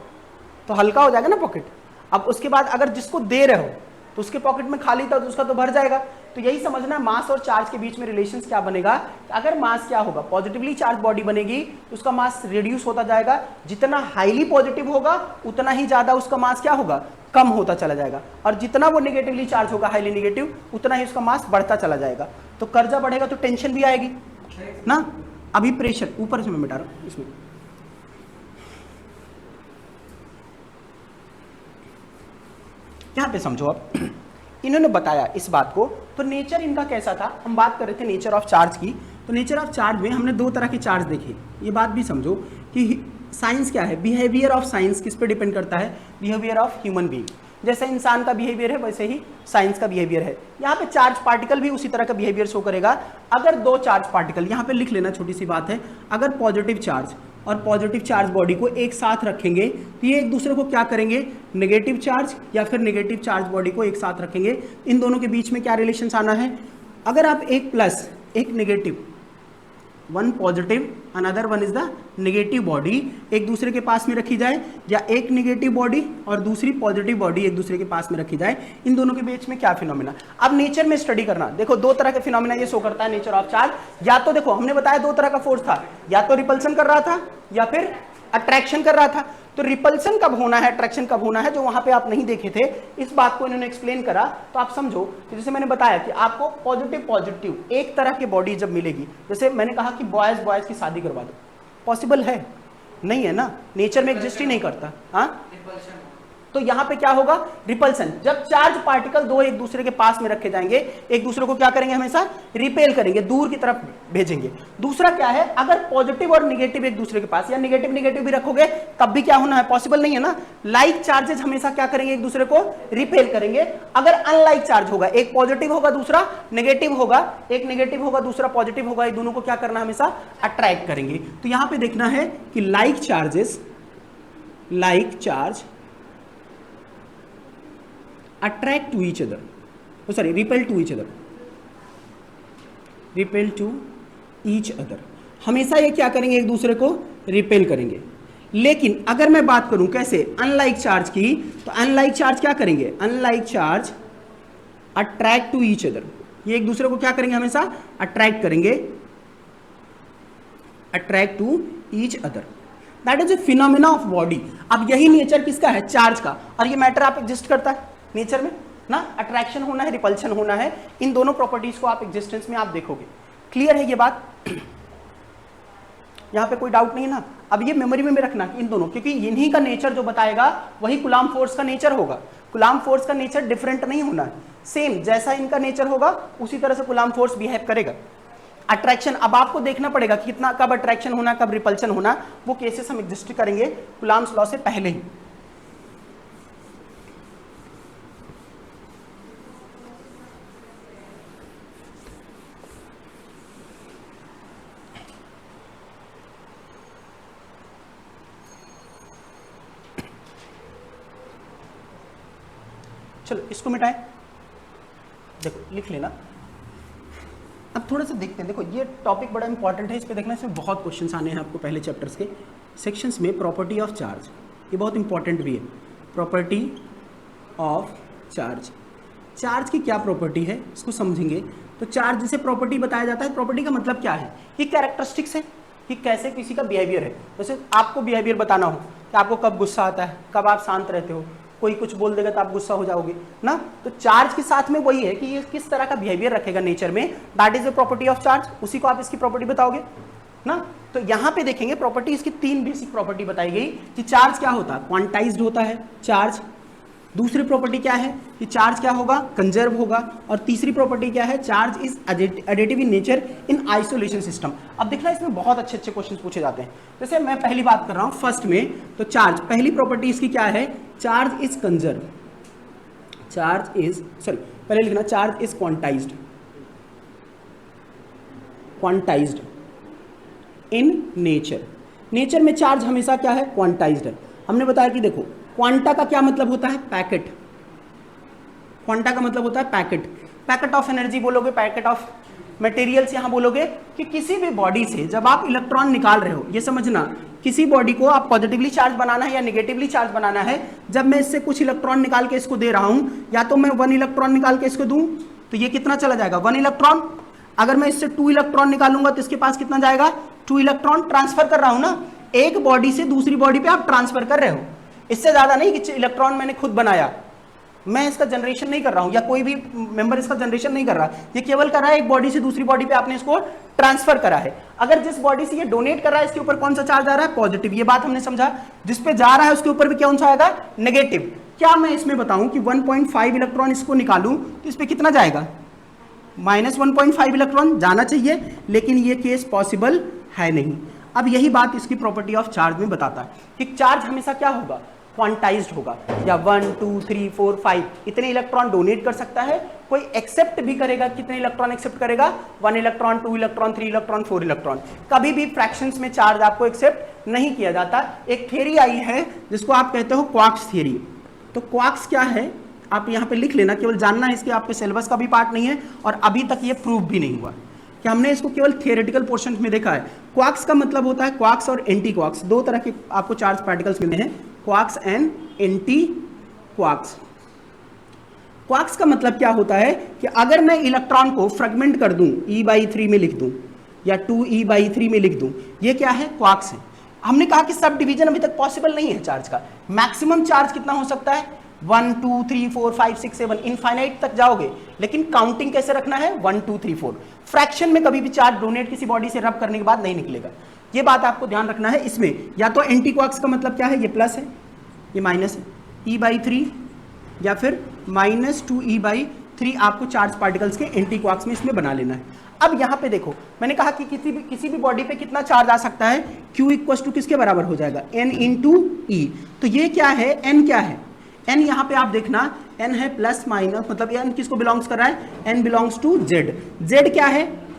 तो हल्का हो जाएगा ना पॉकेट। अब उसके बाद अगर जिसको दे रहे हो तो उसके पॉकेट में खाली था तो उसका तो भर जाएगा। तो यही समझना, मास और चार्ज के बीच में रिलेशंस क्या बनेगा, अगर मास क्या होगा, पॉजिटिवली चार्ज बॉडी बनेगी तो उसका मास रिड्यूस होता जाएगा, जितना हाईली पॉजिटिव होगा उतना ही ज्यादा उसका मास क्या होगा, कम होता चला जाएगा, और जितना वो नेगेटिवली चार्ज होगा, हाईली नेगेटिव, उतना ही उसका मास बढ़ता चला जाएगा। तो कर्जा बढ़ेगा तो टेंशन भी आएगी ना। अभी प्रेशर ऊपर से मैं मिटा रहा हूं, इसमें यहां पे समझो। अब इन्होंने बताया इस बात को, तो नेचर इनका कैसा था, हम बात कर रहे थे नेचर ऑफ चार्ज की। तो नेचर ऑफ चार्ज में हमने 2 तरह के चार्ज देखे। ये बात भी समझो कि साइंस क्या है, बिहेवियर ऑफ साइंस किस पे डिपेंड करता है, बिहेवियर ऑफ ह्यूमन बीइंग। जैसे इंसान का बिहेवियर है वैसे ही साइंस का बिहेवियर है। यहाँ पे चार्ज पार्टिकल भी उसी तरह का बिहेवियर शो करेगा। अगर 2 चार्ज पार्टिकल, यहाँ पे लिख लेना, छोटी सी बात है, अगर पॉजिटिव चार्ज और पॉजिटिव चार्ज बॉडी को एक साथ रखेंगे तो ये एक दूसरे को क्या करेंगे, नेगेटिव चार्ज या फिर नेगेटिव चार्ज बॉडी को एक साथ रखेंगे। इन दोनों के बीच में क्या रिलेशन आना है, अगर आप एक प्लस एक negative, one positive another one is the negative body एक दूसरे के पास में रखी जाए, या एक नेगेटिव बॉडी और दूसरी पॉजिटिव बॉडी एक दूसरे के पास में रखी जाए, इन दोनों के बीच में क्या फिनोमेना। अब नेचर में स्टडी करना, देखो 2 तरह के फिनोमेना ये शो करता है नेचर ऑफ चार्ज। या तो देखो हमने बताया 2 तरह का फोर्स था, या तो रिपल्सन कर रहा था या फिर अट्रैक्शन कर रहा था। तो रिपल्सन कब होना है, अट्रैक्शन कब होना है, जो वहां पे आप नहीं देखे थे, इस बात को इन्होंने एक्सप्लेन करा। तो आप समझो कि जैसे मैंने बताया कि आपको पॉजिटिव पॉजिटिव एक तरह की बॉडी जब मिलेगी, जैसे मैंने कहा कि बॉयज की शादी करवा दो, पॉसिबल है नहीं है ना, नेचर में एग्जिस्ट ही नहीं करता। हाँ, तो यहां पे क्या होगा, रिपल्सन। जब चार्ज पार्टिकल दो एक दूसरे के पास में रखे जाएंगे, एक दूसरे को क्या करेंगे, हमेशा रिपेल करेंगे, दूर की तरफ भेजेंगे। दूसरा क्या है, अगर पॉजिटिव और निगेटिव एक दूसरे के पास या निगेटिव निगेटिव भी रखोगे तब भी क्या होना है, पॉसिबल नहीं है ना। लाइक चार्जेस हमेशा क्या करेंगे, एक दूसरे को रिपेल करेंगे। अगर अनलाइक चार्ज होगा, एक पॉजिटिव होगा दूसरा नेगेटिव होगा, एक नेगेटिव होगा दूसरा पॉजिटिव होगा, ये दोनों को क्या करना, हमेशा अट्रैक्ट करेंगे। तो यहां पे देखना है कि like charge attract to each other, oh sorry, repel to each other, हमेशा ये क्या करेंगे, एक दूसरे को रिपेल करेंगे। लेकिन अगर मैं बात करूं कैसे, अनलाइक चार्ज की, तो अनलाइक चार्ज क्या करेंगे, unlike charge attract to each other, ये एक दूसरे को क्या करेंगे, हमेशा अट्रैक्ट करेंगे, attract to each other. That is a phenomena of body. अब यही नेचर किसका है, चार्ज का, और ये मैटर आप एग्जिस्ट करता है नेचर में ना, अट्रैक्शन होना है, रिपल्शन होना है, इन दोनों प्रॉपर्टीज को आप एग्जिस्टेंस में आप देखोगे। क्लियर है ये बात, यहां पे कोई डाउट नहीं है ना। अब ये मेमोरी में रखना कि इन दोनों, क्योंकि इन्हीं का नेचर जो बताएगा वही कूलाम फोर्स का नेचर होगा। कूलाम फोर्स का नेचर डिफरेंट नहीं होना है, सेम जैसा इनका नेचर होगा उसी तरह से कूलाम फोर्स बिहेव करेगा। अट्रैक्शन, अब आपको देखना पड़ेगा कि कितना, कब अट्रैक्शन होना, कब रिपल्शन होना, वो केसेस हम एग्जिस्ट करेंगे कूलाम्स लॉ से पहले ही। चलो इसको मिटाएं, देखो लिख लेना। अब थोड़ा सा देखते हैं, देखो ये टॉपिक बड़ा इंपॉर्टेंट है, इस पे देखना, इसमें बहुत क्वेश्चंस आने हैं आपको पहले चैप्टर्स के सेक्शंस में। प्रॉपर्टी ऑफ चार्ज, ये बहुत इंपॉर्टेंट भी है। प्रॉपर्टी ऑफ चार्ज, चार्ज की क्या प्रॉपर्टी है इसको समझेंगे। तो चार्ज जिसे प्रॉपर्टी बताया जाता है, प्रॉपर्टी का मतलब क्या है, ये कैरेक्टरिस्टिक्स है कि कैसे किसी का बिहेवियर है। जैसे आपको बिहेवियर बताना हो कि आपको कब गुस्सा आता है, कब आप शांत रहते हो, कोई कुछ बोल देगा तो आप गुस्सा हो जाओगे ना। तो चार्ज के साथ में वही है कि ये किस तरह का बिहेवियर रखेगा नेचर में, that is the property of charge, उसी को आप इसकी प्रॉपर्टी बताओगे ना। तो यहाँ पे देखेंगे प्रॉपर्टी, इसकी 3 बेसिक प्रॉपर्टी बताई गई कि चार्ज क्या होता है, क्वांटाइज्ड होता है चार्ज। दूसरी प्रॉपर्टी क्या है कि चार्ज क्या होगा, कंजर्व होगा। और तीसरी प्रॉपर्टी क्या है, charge is additive in nature in isolation system. अब देखना इसमें बहुत अच्छे अच्छे क्वेश्चन पूछे जाते हैं। जैसे मैं पहली बात कर रहा हूं फर्स्ट में, तो चार्ज, पहली प्रॉपर्टी इसकी क्या है, charge is conserve, charge is, sorry पहले लिखना, charge is quantized, quantized in nature. Nature में चार्ज हमेशा क्या है, क्वांटाइज्ड है। हमने बताया कि देखो क्वांटा का क्या मतलब होता है, पैकेट। क्वांटा का मतलब होता है पैकेट, पैकेट ऑफ एनर्जी बोलोगे, पैकेट ऑफ मटेरियल्स यहां बोलोगे कि किसी भी बॉडी से जब आप इलेक्ट्रॉन निकाल रहे हो, ये समझना, किसी बॉडी को आप पॉजिटिवली चार्ज बनाना है या नेगेटिवली चार्ज बनाना है, जब मैं इससे कुछ इलेक्ट्रॉन निकाल के इसको दे रहा हूं, या तो मैं 1 इलेक्ट्रॉन निकाल के इसको दूं तो ये कितना चला जाएगा, 1 इलेक्ट्रॉन। अगर मैं इससे 2 इलेक्ट्रॉन निकालूंगा तो इसके पास कितना जाएगा, 2 इलेक्ट्रॉन। ट्रांसफर कर रहा हूं ना, एक बॉडी से दूसरी बॉडी पे आप ट्रांसफर कर रहे हो, इससे ज्यादा नहीं कि इलेक्ट्रॉन मैंने खुद बनाया, मैं इसका जनरेशन नहीं कर रहा हूं, या कोई भी मेंबर इसका जनरेशन नहीं कर रहा, ये केवल कर रहा है एक बॉडी से दूसरी बॉडी पे आपने इसको ट्रांसफर करा है। अगर जिस बॉडी से ये डोनेट कर रहा है इसके ऊपर कौन सा चार्ज आ रहा है, पॉजिटिव, ये बात हमने समझा। जिस पे जा रहा है उसके ऊपर भी कौन सा आएगा, नेगेटिव। क्या मैं इसमें बताऊं कि 1.5 इलेक्ट्रॉन इसको निकालूं तो इस पे कितना जाएगा, -1.5 इलेक्ट्रॉन जाना चाहिए, लेकिन ये केस पॉसिबल है नहीं। अब यही बात इसकी प्रॉपर्टी ऑफ चार्ज में बताता है कि चार्ज हमेशा क्या होगा, क्वांटाइज्ड होगा, या 1 2 3 4 5 इतने इलेक्ट्रॉन डोनेट कर सकता है, कोई एक्सेप्ट भी करेगा, कितने इलेक्ट्रॉन एक्सेप्ट करेगा, 1 इलेक्ट्रॉन 2 इलेक्ट्रॉन 3 इलेक्ट्रॉन 4 इलेक्ट्रॉन। कभी भी फ्रैक्शंस में चार्ज आपको एक्सेप्ट नहीं किया जाता। एक थ्योरी आई है जिसको आप कहते हो क्वार्क्स थ्योरी। तो क्वार्क्स क्या है आप यहाँ पे लिख लेना, केवल जानना है, इसके आपके सिलेबस का भी पार्ट नहीं है और अभी तक ये प्रूव भी नहीं हुआ कि हमने इसको केवल थियोरेटिकल पोर्शन में देखा है। क्वार्क्स का मतलब होता है, क्वार्क्स और एंटी क्वार्क्स, 2 तरह के आपको चार्ज पार्टिकल्स मिलते हैं, quarks and anti quarks. Quarks का मतलब क्या होता है कि अगर मैं इलेक्ट्रॉन को फ्रेगमेंट कर दूं, e/3 में लिख दूं या 2e/3 में लिख दूं, ये क्या है, क्वार्क्स है। हमने कहा कि सब डिवीजन अभी तक पॉसिबल नहीं है चार्ज का। मैक्सिमम चार्ज कितना हो सकता है, 1 2 3 4 5 6 7 इनफाइनाइट तक जाओगे, लेकिन काउंटिंग कैसे रखना है, 1 2 3 4। फ्रैक्शन में कभी भी चार्ज डोनेट किसी बॉडी से रब करने के बाद नहीं निकलेगा। ये बात आपको ध्यान रखना है। इसमें या तो एंटी क्वार्क्स का मतलब क्या है, ये प्लस है, ये माइनस है, e/3 या फिर -2e/3 आपको चार्ज पार्टिकल्स के एंटी क्वार्क्स में इसमें बना लेना है। अब यहाँ पे देखो, मैंने कहा कि किसी भी बॉडी पे कितना चार्ज आ सकता है, Q इक्वल टू किसके बराबर हो जाएगा, N इंटू ई। तो ये क्या है, N क्या है, N यहाँ पे आप देखना N है प्लस माइनस, मतलब N किसको बिलोंग्स कर रहा है, N belongs to Z। Z क्या है,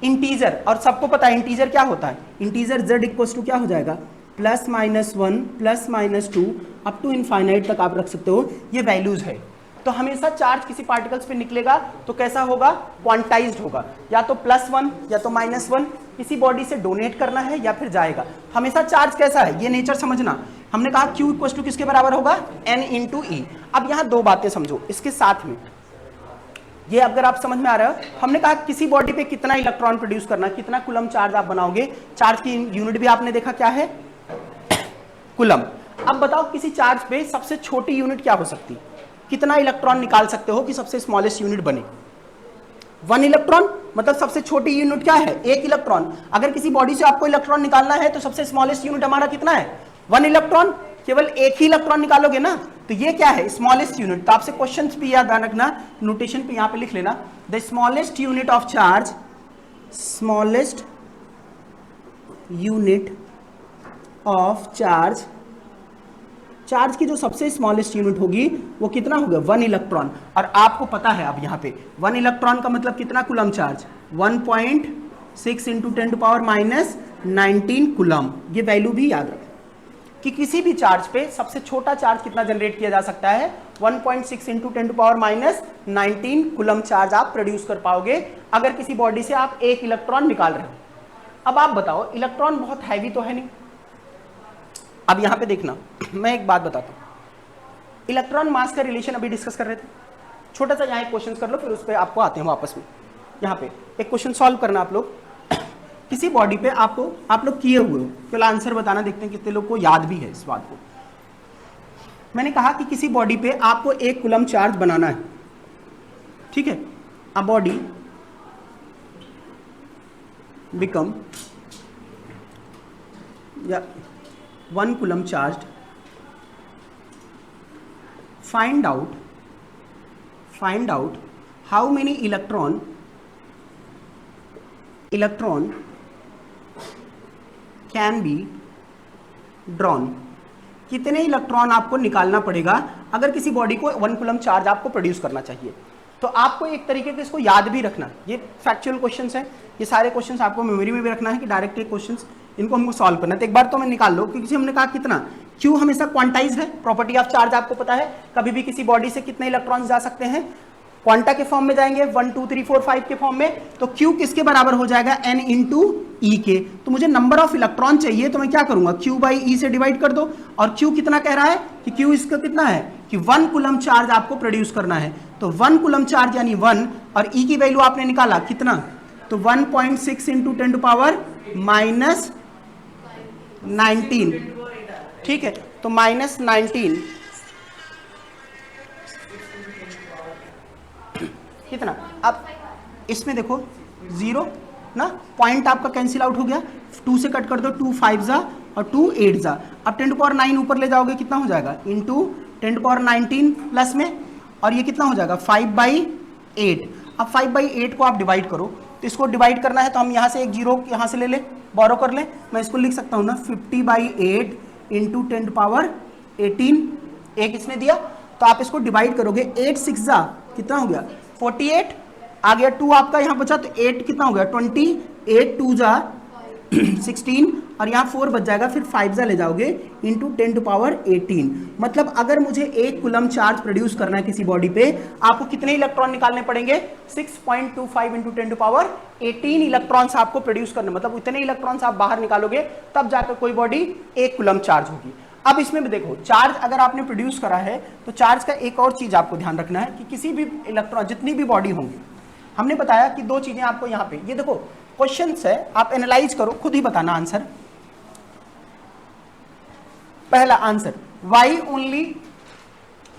इंटीजर, और सबको पता है इंटीजर क्या होता है, इंटीजर Z इक्वल टू क्या हो जाएगा, +-1 +-2 अप टू इनफाइनाइट तक आप रख सकते हो, ये वैल्यूज है। तो हमेशा चार्ज किसी पार्टिकल्स पे निकलेगा तो कैसा होगा, क्वांटाइज्ड होगा, या तो +1 या तो -1, किसी बॉडी से डोनेट करना है या फिर जाएगा। हमेशा चार्ज कैसा है, ये नेचर समझना। हमने कहा Q इक्वल टू किसके बराबर होगा, N इंटू ई। अब यहाँ दो बातें समझो इसके साथ में, ये अगर आप समझ में आ रहा है, हमने कहा किसी बॉडी पे कितना इलेक्ट्रॉन प्रोड्यूस करना, कितना कूलम चार्ज आप बनाओगे, चार्ज की यूनिट भी आपने देखा क्या है, कूलम। अब बताओ किसी चार्ज पे सबसे छोटी यूनिट क्या हो सकती है, कितना इलेक्ट्रॉन निकाल सकते हो कि सबसे स्मॉलेस्ट यूनिट बने, 1 इलेक्ट्रॉन, मतलब सबसे छोटी यूनिट क्या है, 1 इलेक्ट्रॉन। अगर किसी बॉडी से आपको इलेक्ट्रॉन निकालना है तो सबसे स्मॉलेस्ट यूनिट हमारा कितना है, 1 इलेक्ट्रॉन, केवल एक ही इलेक्ट्रॉन निकालोगे ना, तो ये क्या है, स्मॉलेस्ट यूनिट। तो आपसे क्वेश्चन भी याद रखना, नोटेशन पे यहां पे लिख लेना, the smallest unit of charge, smallest unit of charge, charge की जो सबसे स्मॉलेस्ट यूनिट होगी वो कितना होगा, 1 इलेक्ट्रॉन। और आपको पता है अब यहाँ पे 1 इलेक्ट्रॉन का मतलब कितना कूलम चार्ज, 1.6 इंटू 10⁻⁻19 कूलम। ये वैल्यू भी याद रखें कि किसी भी चार्ज पे सबसे छोटा चार्ज कितना जनरेट किया जा सकता है, 1.6 इंटू 10⁻⁻19 कूलम चार्ज आप प्रोड्यूस कर पाओगे अगर किसी बॉडी से आप 1 इलेक्ट्रॉन निकाल रहे हो। अब आप बताओ, इलेक्ट्रॉन बहुत हैवी तो है नहीं। अब यहां पे देखना, मैं एक बात बताता हूं, इलेक्ट्रॉन मास का रिलेशन अभी डिस्कस कर रहे थे, छोटा सा यहाँ एक क्वेश्चन कर लो, फिर उस पर आपको आते हैं वापस में। यहाँ पे एक क्वेश्चन सॉल्व करना आप लोग, किसी बॉडी पे आप लोग किए हुए हो, केवल आंसर बताना, देखते हैं कितने लोग को याद भी है इस बात को। मैंने कहा कि किसी बॉडी पे आपको 1 कूलम चार्ज बनाना है, ठीक है। अ बॉडी बिकम या 1 coulomb charge, find out how many electron can be drawn, कितने इलेक्ट्रॉन आपको निकालना पड़ेगा अगर किसी बॉडी को 1 कूलम चार्ज आपको प्रोड्यूस करना चाहिए। तो आपको एक तरीके से इसको याद भी रखना, ये फैक्चुअल क्वेश्चंस हैं, ये सारे क्वेश्चंस आपको मेमोरी में भी रखना है कि डायरेक्ट एक क्वेश्चंस इनको हमको सॉल्व करना है। तो एक बार तो मैं निकाल लो, क्योंकि हमने कहा कितना, Q हमेशा क्वांटाइज है, प्रॉपर्टी ऑफ चार्ज आपको पता है, कभी भी किसी बॉडी से कितने इलेक्ट्रॉन्स जा सकते हैं, क्वांटा के फॉर्म में जाएंगे, 1 2 3 4 5 के फॉर्म में। तो Q किसके बराबर हो जाएगा, N इंटू ई के। तो मुझे नंबर ऑफ इलेक्ट्रॉन चाहिए, तो मैं क्या करूंगा, Q बाई ई से डिवाइड कर दो। और Q कितना कह रहा है कि Q इसका कितना है कि 1 कूलम चार्ज आपको प्रोड्यूस करना है। तो 1 कूलम चार्ज यानी 1, और E की वैल्यू आपने निकाला कितना, तो 1.6 इंटू 10⁻⁻19, ठीक है। तो -19 कितना, अब इसमें देखो 0 ना, पॉइंट आपका कैंसिल आउट हो गया, 2 से कट कर दो, 2 5 जा और 2 8 जा। अब 10⁻9 ऊपर ले जाओगे कितना हो जाएगा, इंटू 10⁻19 प्लस में, और ये कितना हो जाएगा 5/8। अब 5/8 को आप डिवाइड करो, तो इसको डिवाइड करना है तो हम यहाँ से एक 0 यहाँ से ले लें, बोरो कर लें। मैं इसको लिख सकता हूँ ना 50/8 इंटू 10⁻18, एक इसने दिया, तो आप इसको डिवाइड करोगे, 8 6 जा कितना हो गया 48, आ गया 2 आपका यहाँ बचा, तो 8 कितना हो गया 20, 8 2 जा 16, और यहाँ 4 बच जाएगा, फिर 5 जा ले जाओगे इंटू 10⁻18। मतलब अगर मुझे 1 कूलम चार्ज प्रोड्यूस करना है किसी बॉडी पे, आपको कितने इलेक्ट्रॉन निकालने पड़ेंगे, 6.25 इंटू 10⁻18 इलेक्ट्रॉन्स आपको प्रोड्यूस करने, मतलब उतने इलेक्ट्रॉन्स आप बाहर निकालोगे तब जाकर कोई बॉडी 1 कूलम चार्ज होगी। अब इसमें भी देखो, चार्ज अगर आपने प्रोड्यूस करा है तो चार्ज का एक और चीज आपको ध्यान रखना है कि किसी भी इलेक्ट्रॉन, जितनी भी बॉडी होंगी, हमने बताया कि 2 चीजें आपको यहाँ पे, ये देखो क्वेश्चन है, आप एनालाइज करो, खुद ही बताना आंसर। पहला आंसर, वाई ओनली,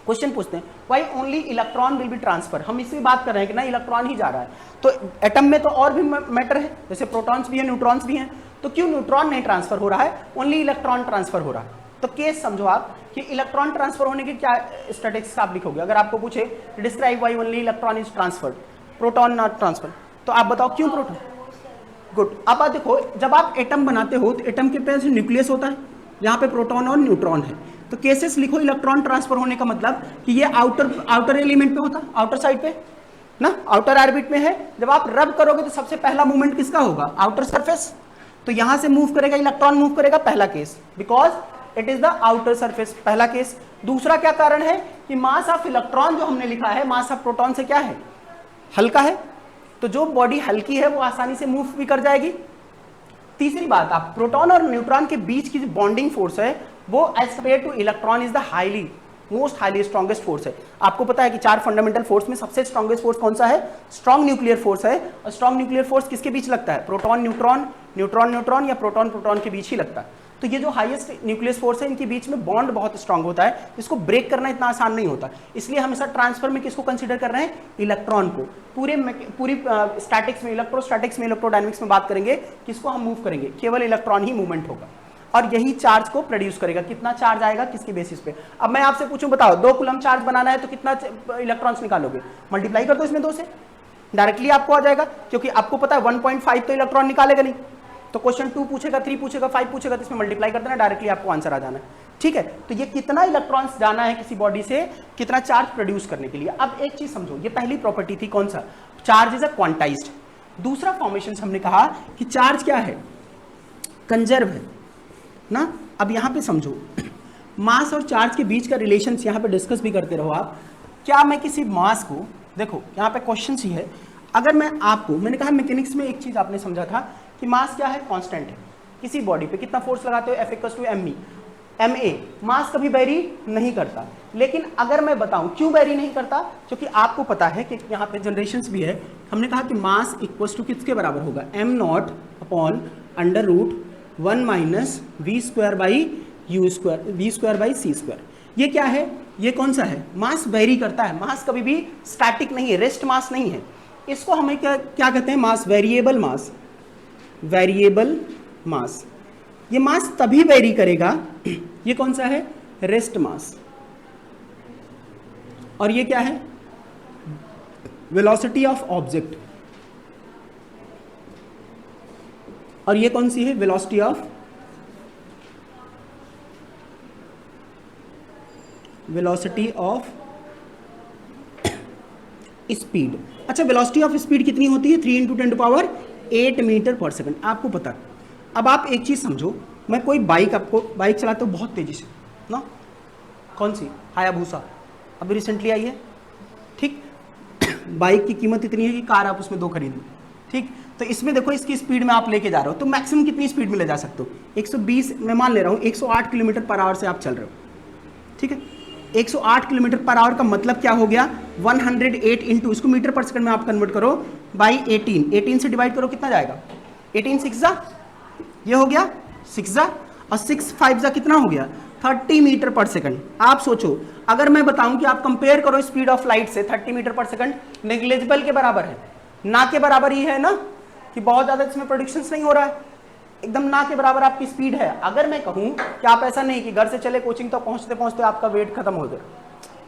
क्वेश्चन पूछते हैं why only electron will be transfer. हम इससे बात कर रहे हैं कि ना इलेक्ट्रॉन ही जा रहा है, तो एटम में तो और भी मैटर है, जैसे प्रोटॉन्स भी हैं, न्यूट्रॉन्स भी हैं, तो क्यों न्यूट्रॉन नहीं ट्रांसफर हो रहा है, ओनली इलेक्ट्रॉन ट्रांसफर हो रहा है। तो केस समझो आप कि इलेक्ट्रॉन ट्रांसफर होने के क्या स्टैटिस्टिक्स आप लिखोगे, अगर आपको पूछे describe why only electron is transferred, proton not transfer, तो आप बताओ क्यों प्रोटॉन। गुड। अब आप देखो, जब आप एटम बनाते हो तो एटम के पास न्यूक्लियस होता है जहां पे प्रोटॉन और न्यूट्रॉन है, तो केसेस लिखो इलेक्ट्रॉन ट्रांसफर होने का मतलब कि ये आउटर एलिमेंट पे होता, आउटर साइड पे ना, आउटर ऑर्बिट में है। जब आप रब करोगे तो सबसे पहला मूवमेंट किसका होगा, आउटर सरफेस, तो यहां से मूव करेगा इलेक्ट्रॉन, मूव करेगा, पहला case, because it is the outer surface, पहला केस। दूसरा क्या कारण है कि मास ऑफ इलेक्ट्रॉन जो हमने लिखा है मास ऑफ प्रोटॉन से क्या है, हल्का है, तो जो बॉडी हल्की है वो आसानी से मूव भी कर जाएगी। तीसरी बात, आप प्रोटॉन और न्यूट्रॉन के बीच की जो बॉन्डिंग फोर्स है वो as compare to electron is the most highly strongest force है। आपको पता है कि 4 फंडामेंटल फोर्स में सबसे स्ट्रॉन्गेस्ट फोर्स कौन सा है, स्ट्रॉन्ग न्यूक्लियर फोर्स है। और स्ट्रॉन्ग न्यूक्लियर फोर्स किसके बीच लगता है, प्रोटॉन न्यूट्रॉन, न्यूट्रॉन न्यूट्रॉन या प्रोटॉन प्रोटॉन के बीच ही लगता है। तो ये जो हाईएस्ट न्यूक्लियस फोर्स है इनके बीच में बॉन्ड बहुत स्ट्रांग होता है, इसको ब्रेक करना इतना आसान नहीं होता, इसलिए हमेशा ट्रांसफर में किसको कंसीडर कर रहे हैं, इलेक्ट्रॉन को। पूरी स्टैटिक्स में, इलेक्ट्रोस्टैटिक्स में, इलेक्ट्रोडायनेमिक्स में बात करेंगे किसको हम मूव करेंगे, केवल इलेक्ट्रॉन ही मूवमेंट होगा और यही चार्ज को प्रोड्यूस करेगा। कितना चार्ज आएगा, किसके बेसिस पे। अब मैं आपसे पूछूं, बताओ 2 कूलम चार्ज बनाना है तो कितना इलेक्ट्रॉन्स निकालोगे, मल्टीप्लाई कर दो इसमें 2 से, डायरेक्टली आपको आ जाएगा, क्योंकि आपको पता है 1.5 तो इलेक्ट्रॉन निकालेगा नहीं, तो क्वेश्चन 2 पूछेगा, 3 पूछेगा, 5 पूछेगा, तो इसमें मल्टीप्लाई कर देना, डायरेक्टली आपको आंसर आ जाना है। ठीक है, तो ये कितना इलेक्ट्रॉन्स जाना है किसी बॉडी से, कितना चार्ज प्रोड्यूस करने के लिए। अब एक चीज समझो, ये पहली प्रॉपर्टी थी, कौन सा, चार्ज इज अ क्वांटाइज्ड। दूसरा फॉर्मेशन हमने कहा कि चार्ज क्या है, कंजर्व है ना। अब यहां पे समझो, मास और चार्ज के बीच का रिलेशन यहां पे डिस्कस भी करते रहो आप। क्या मैं किसी मास को, देखो यहां पे क्वेश्चन ही है, अगर मैं आपको, मैंने कहा मैकेनिक्स में एक चीज आपने समझा था कि मास क्या है, कांस्टेंट है। किसी बॉडी पे कितना फोर्स लगाते हो, F ma, मास कभी वेरी नहीं करता। लेकिन अगर मैं बताऊं क्यों वेरी नहीं करता, क्योंकि आपको पता है कि यहाँ पे जनरेशंस भी है, हमने कहा कि मास इक्वल्स टू किसके बराबर होगा, m0 upon under root 1 minus v²/c²। ये क्या है, ये कौन सा है, मास वेरी करता है, मास कभी भी स्टैटिक नहीं है, रेस्ट मास नहीं है। इसको हमें क्या कहते हैं, मास, वेरिएबल मास। वेरिएबल मास, ये मास तभी वेरी करेगा, ये कौन सा है, रेस्ट मास। और ये क्या है, वेलोसिटी ऑफ ऑब्जेक्ट। और ये कौन सी है, वेलोसिटी ऑफ स्पीड। अच्छा, वेलोसिटी ऑफ स्पीड कितनी होती है, 3 × 10⁸ मीटर पर सेकंड, आपको पता। अब आप एक चीज समझो, मैं कोई बाइक चलाता हूँ बहुत तेजी से ना, कौन सी, हायाबूसा, अभी रिसेंटली आई है, ठीक। बाइक की कीमत इतनी है कि कार आप उसमें 2 खरीद लो, ठीक। तो इसमें देखो, इसकी स्पीड में आप लेके जा रहे हो, तो मैक्सिमम कितनी स्पीड में ले जा सकते हो, 120, मैं मान ले रहा हूँ 108 किलोमीटर पर आवर से आप चल रहे हो, ठीक है। 108 किलोमीटर पर आवर का मतलब क्या हो गया, 108 इंटू, इसको मीटर पर सेकंड में आप कन्वर्ट करो बाई 18 से डिवाइड करो, कितना जाएगा, 18 6 जा, ये हो गया 6 जा, और 6 5 जा कितना हो गया, 30 मीटर पर सेकंड। आप सोचो, अगर मैं बताऊं कि आप कंपेयर करो स्पीड ऑफ लाइट से, 30 मीटर पर सेकंड नेग्लिजिबल के बराबर है, ना के बराबर ही है ना, कि बहुत ज्यादा इसमें प्रोडक्शन नहीं हो रहा है, एकदम ना के बराबर आपकी स्पीड है। अगर मैं कहूं कि आप ऐसा नहीं कि घर से चले कोचिंग तो पहुंचते पहुंचते आपका वेट खत्म हो जाए,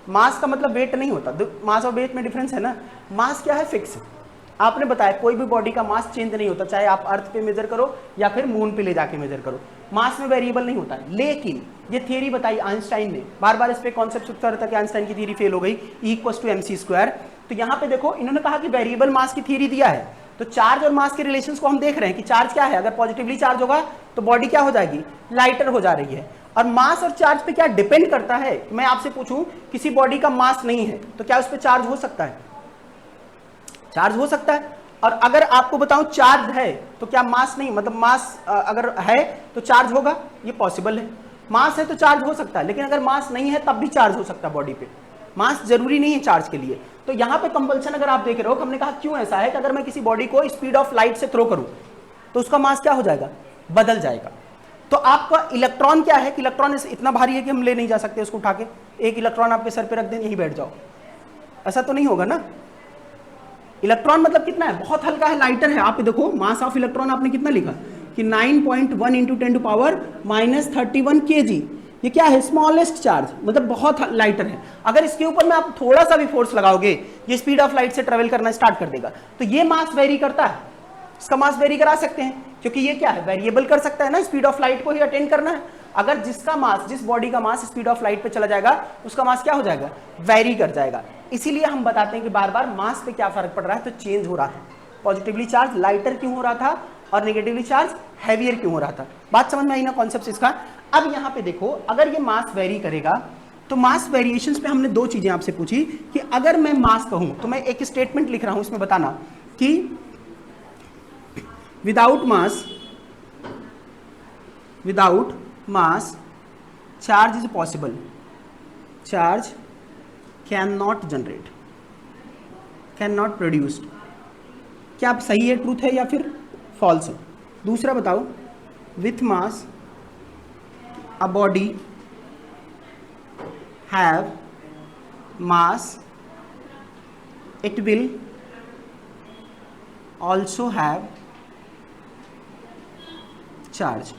मास का मतलब वेट नहीं होता, मास और वेट में डिफरेंस है ना। मास क्या है, फिक्स। आपने बताया कोई भी बॉडी का मास चेंज नहीं होता, चाहे आप अर्थ पे मेजर करो या फिर मून पे ले जाके मेजर करो, मास में वेरिएबल नहीं होता है। लेकिन ये थियरी बताई आइंस्टाइन ने, बार बार इस पे कॉन्सेप्ट उठता रहता कि आइंस्टाइन की थियरी फेल हो गई, E=mc²। तो यहाँ पे देखो, इन्होंने कहा कि वेरिएबल मास की थियरी दिया है, तो चार्ज और मास के रिलेशंस को हम देख रहे हैं कि चार्ज क्या है, अगर पॉजिटिवली चार्ज होगा तो बॉडी क्या हो जाएगी, लाइटर हो जा रही है। और मास और चार्ज पे क्या डिपेंड करता है, मैं आपसे पूछूं किसी बॉडी का मास नहीं है तो क्या उस पर चार्ज हो सकता है, चार्ज हो सकता है। और अगर आपको बताऊं चार्ज है तो क्या मास नहीं, मतलब मास अगर है तो चार्ज होगा, ये पॉसिबल है। मास है तो चार्ज हो सकता है, लेकिन अगर मास नहीं है तब भी चार्ज हो सकता है बॉडी पे, मास जरूरी नहीं है चार्ज के लिए। तो यहाँ पे कंपल्सन अगर आप देख रहे हो, हमने कहा क्यों ऐसा है कि अगर मैं किसी बॉडी को स्पीड ऑफ लाइट से थ्रो करूं तो उसका मास क्या हो जाएगा, बदल जाएगा। तो आपका इलेक्ट्रॉन क्या है कि इलेक्ट्रॉन इतना भारी है कि हम ले नहीं जा सकते उसको उठा के, एक इलेक्ट्रॉन आपके सर पे रख दें यहीं बैठ जाओ, ऐसा तो नहीं होगा ना। इलेक्ट्रॉन मतलब कितना है, बहुत हल्का है, लाइटर है। आप देखो मास ऑफ इलेक्ट्रॉन आपने कितना लिखा कि 9.1 इंटू 10⁻⁻31 kg, ये क्या है, स्मॉलेस्ट चार्ज, मतलब बहुत लाइटर है। अगर इसके ऊपर में आप थोड़ा सा भी फोर्स लगाओगे ये स्पीड ऑफ लाइट से ट्रेवल करना स्टार्ट कर देगा। तो ये मास वेरी करता है, इसका मास वेरी करा सकते हैं, क्योंकि ये क्या है, वेरिएबल कर सकता है ना, स्पीड ऑफ लाइट को ही अटेंड करना है। अगर जिसका मास, जिस बॉडी का मास स्पीड ऑफ लाइट पे चला जाएगा उसका मास क्या हो जाएगा, वेरी कर जाएगा। इसीलिए हम बताते हैं कि बार बार मास पे क्या फर्क पड़ रहा है, तो चेंज हो रहा था, पॉजिटिवली चार्ज लाइटर क्यों हो रहा था और नेगेटिवली चार्ज हैवियर क्यों हो रहा था। बात समझ में आई ना कॉन्सेप्ट इसका। अब यहाँ पे देखो, अगर ये मास वेरी करेगा तो मास वेरिएशंस पे हमने दो चीजें आपसे पूछी कि अगर मैं मास कहूं तो मैं एक स्टेटमेंट लिख रहा हूं, इसमें बताना कि without mass charge is possible, charge can not generate, can not produced. क्या आप सही है, ट्रूथ है या फिर फॉल्स है? दूसरा बताओ, with mass a body have mass, it will also have charge.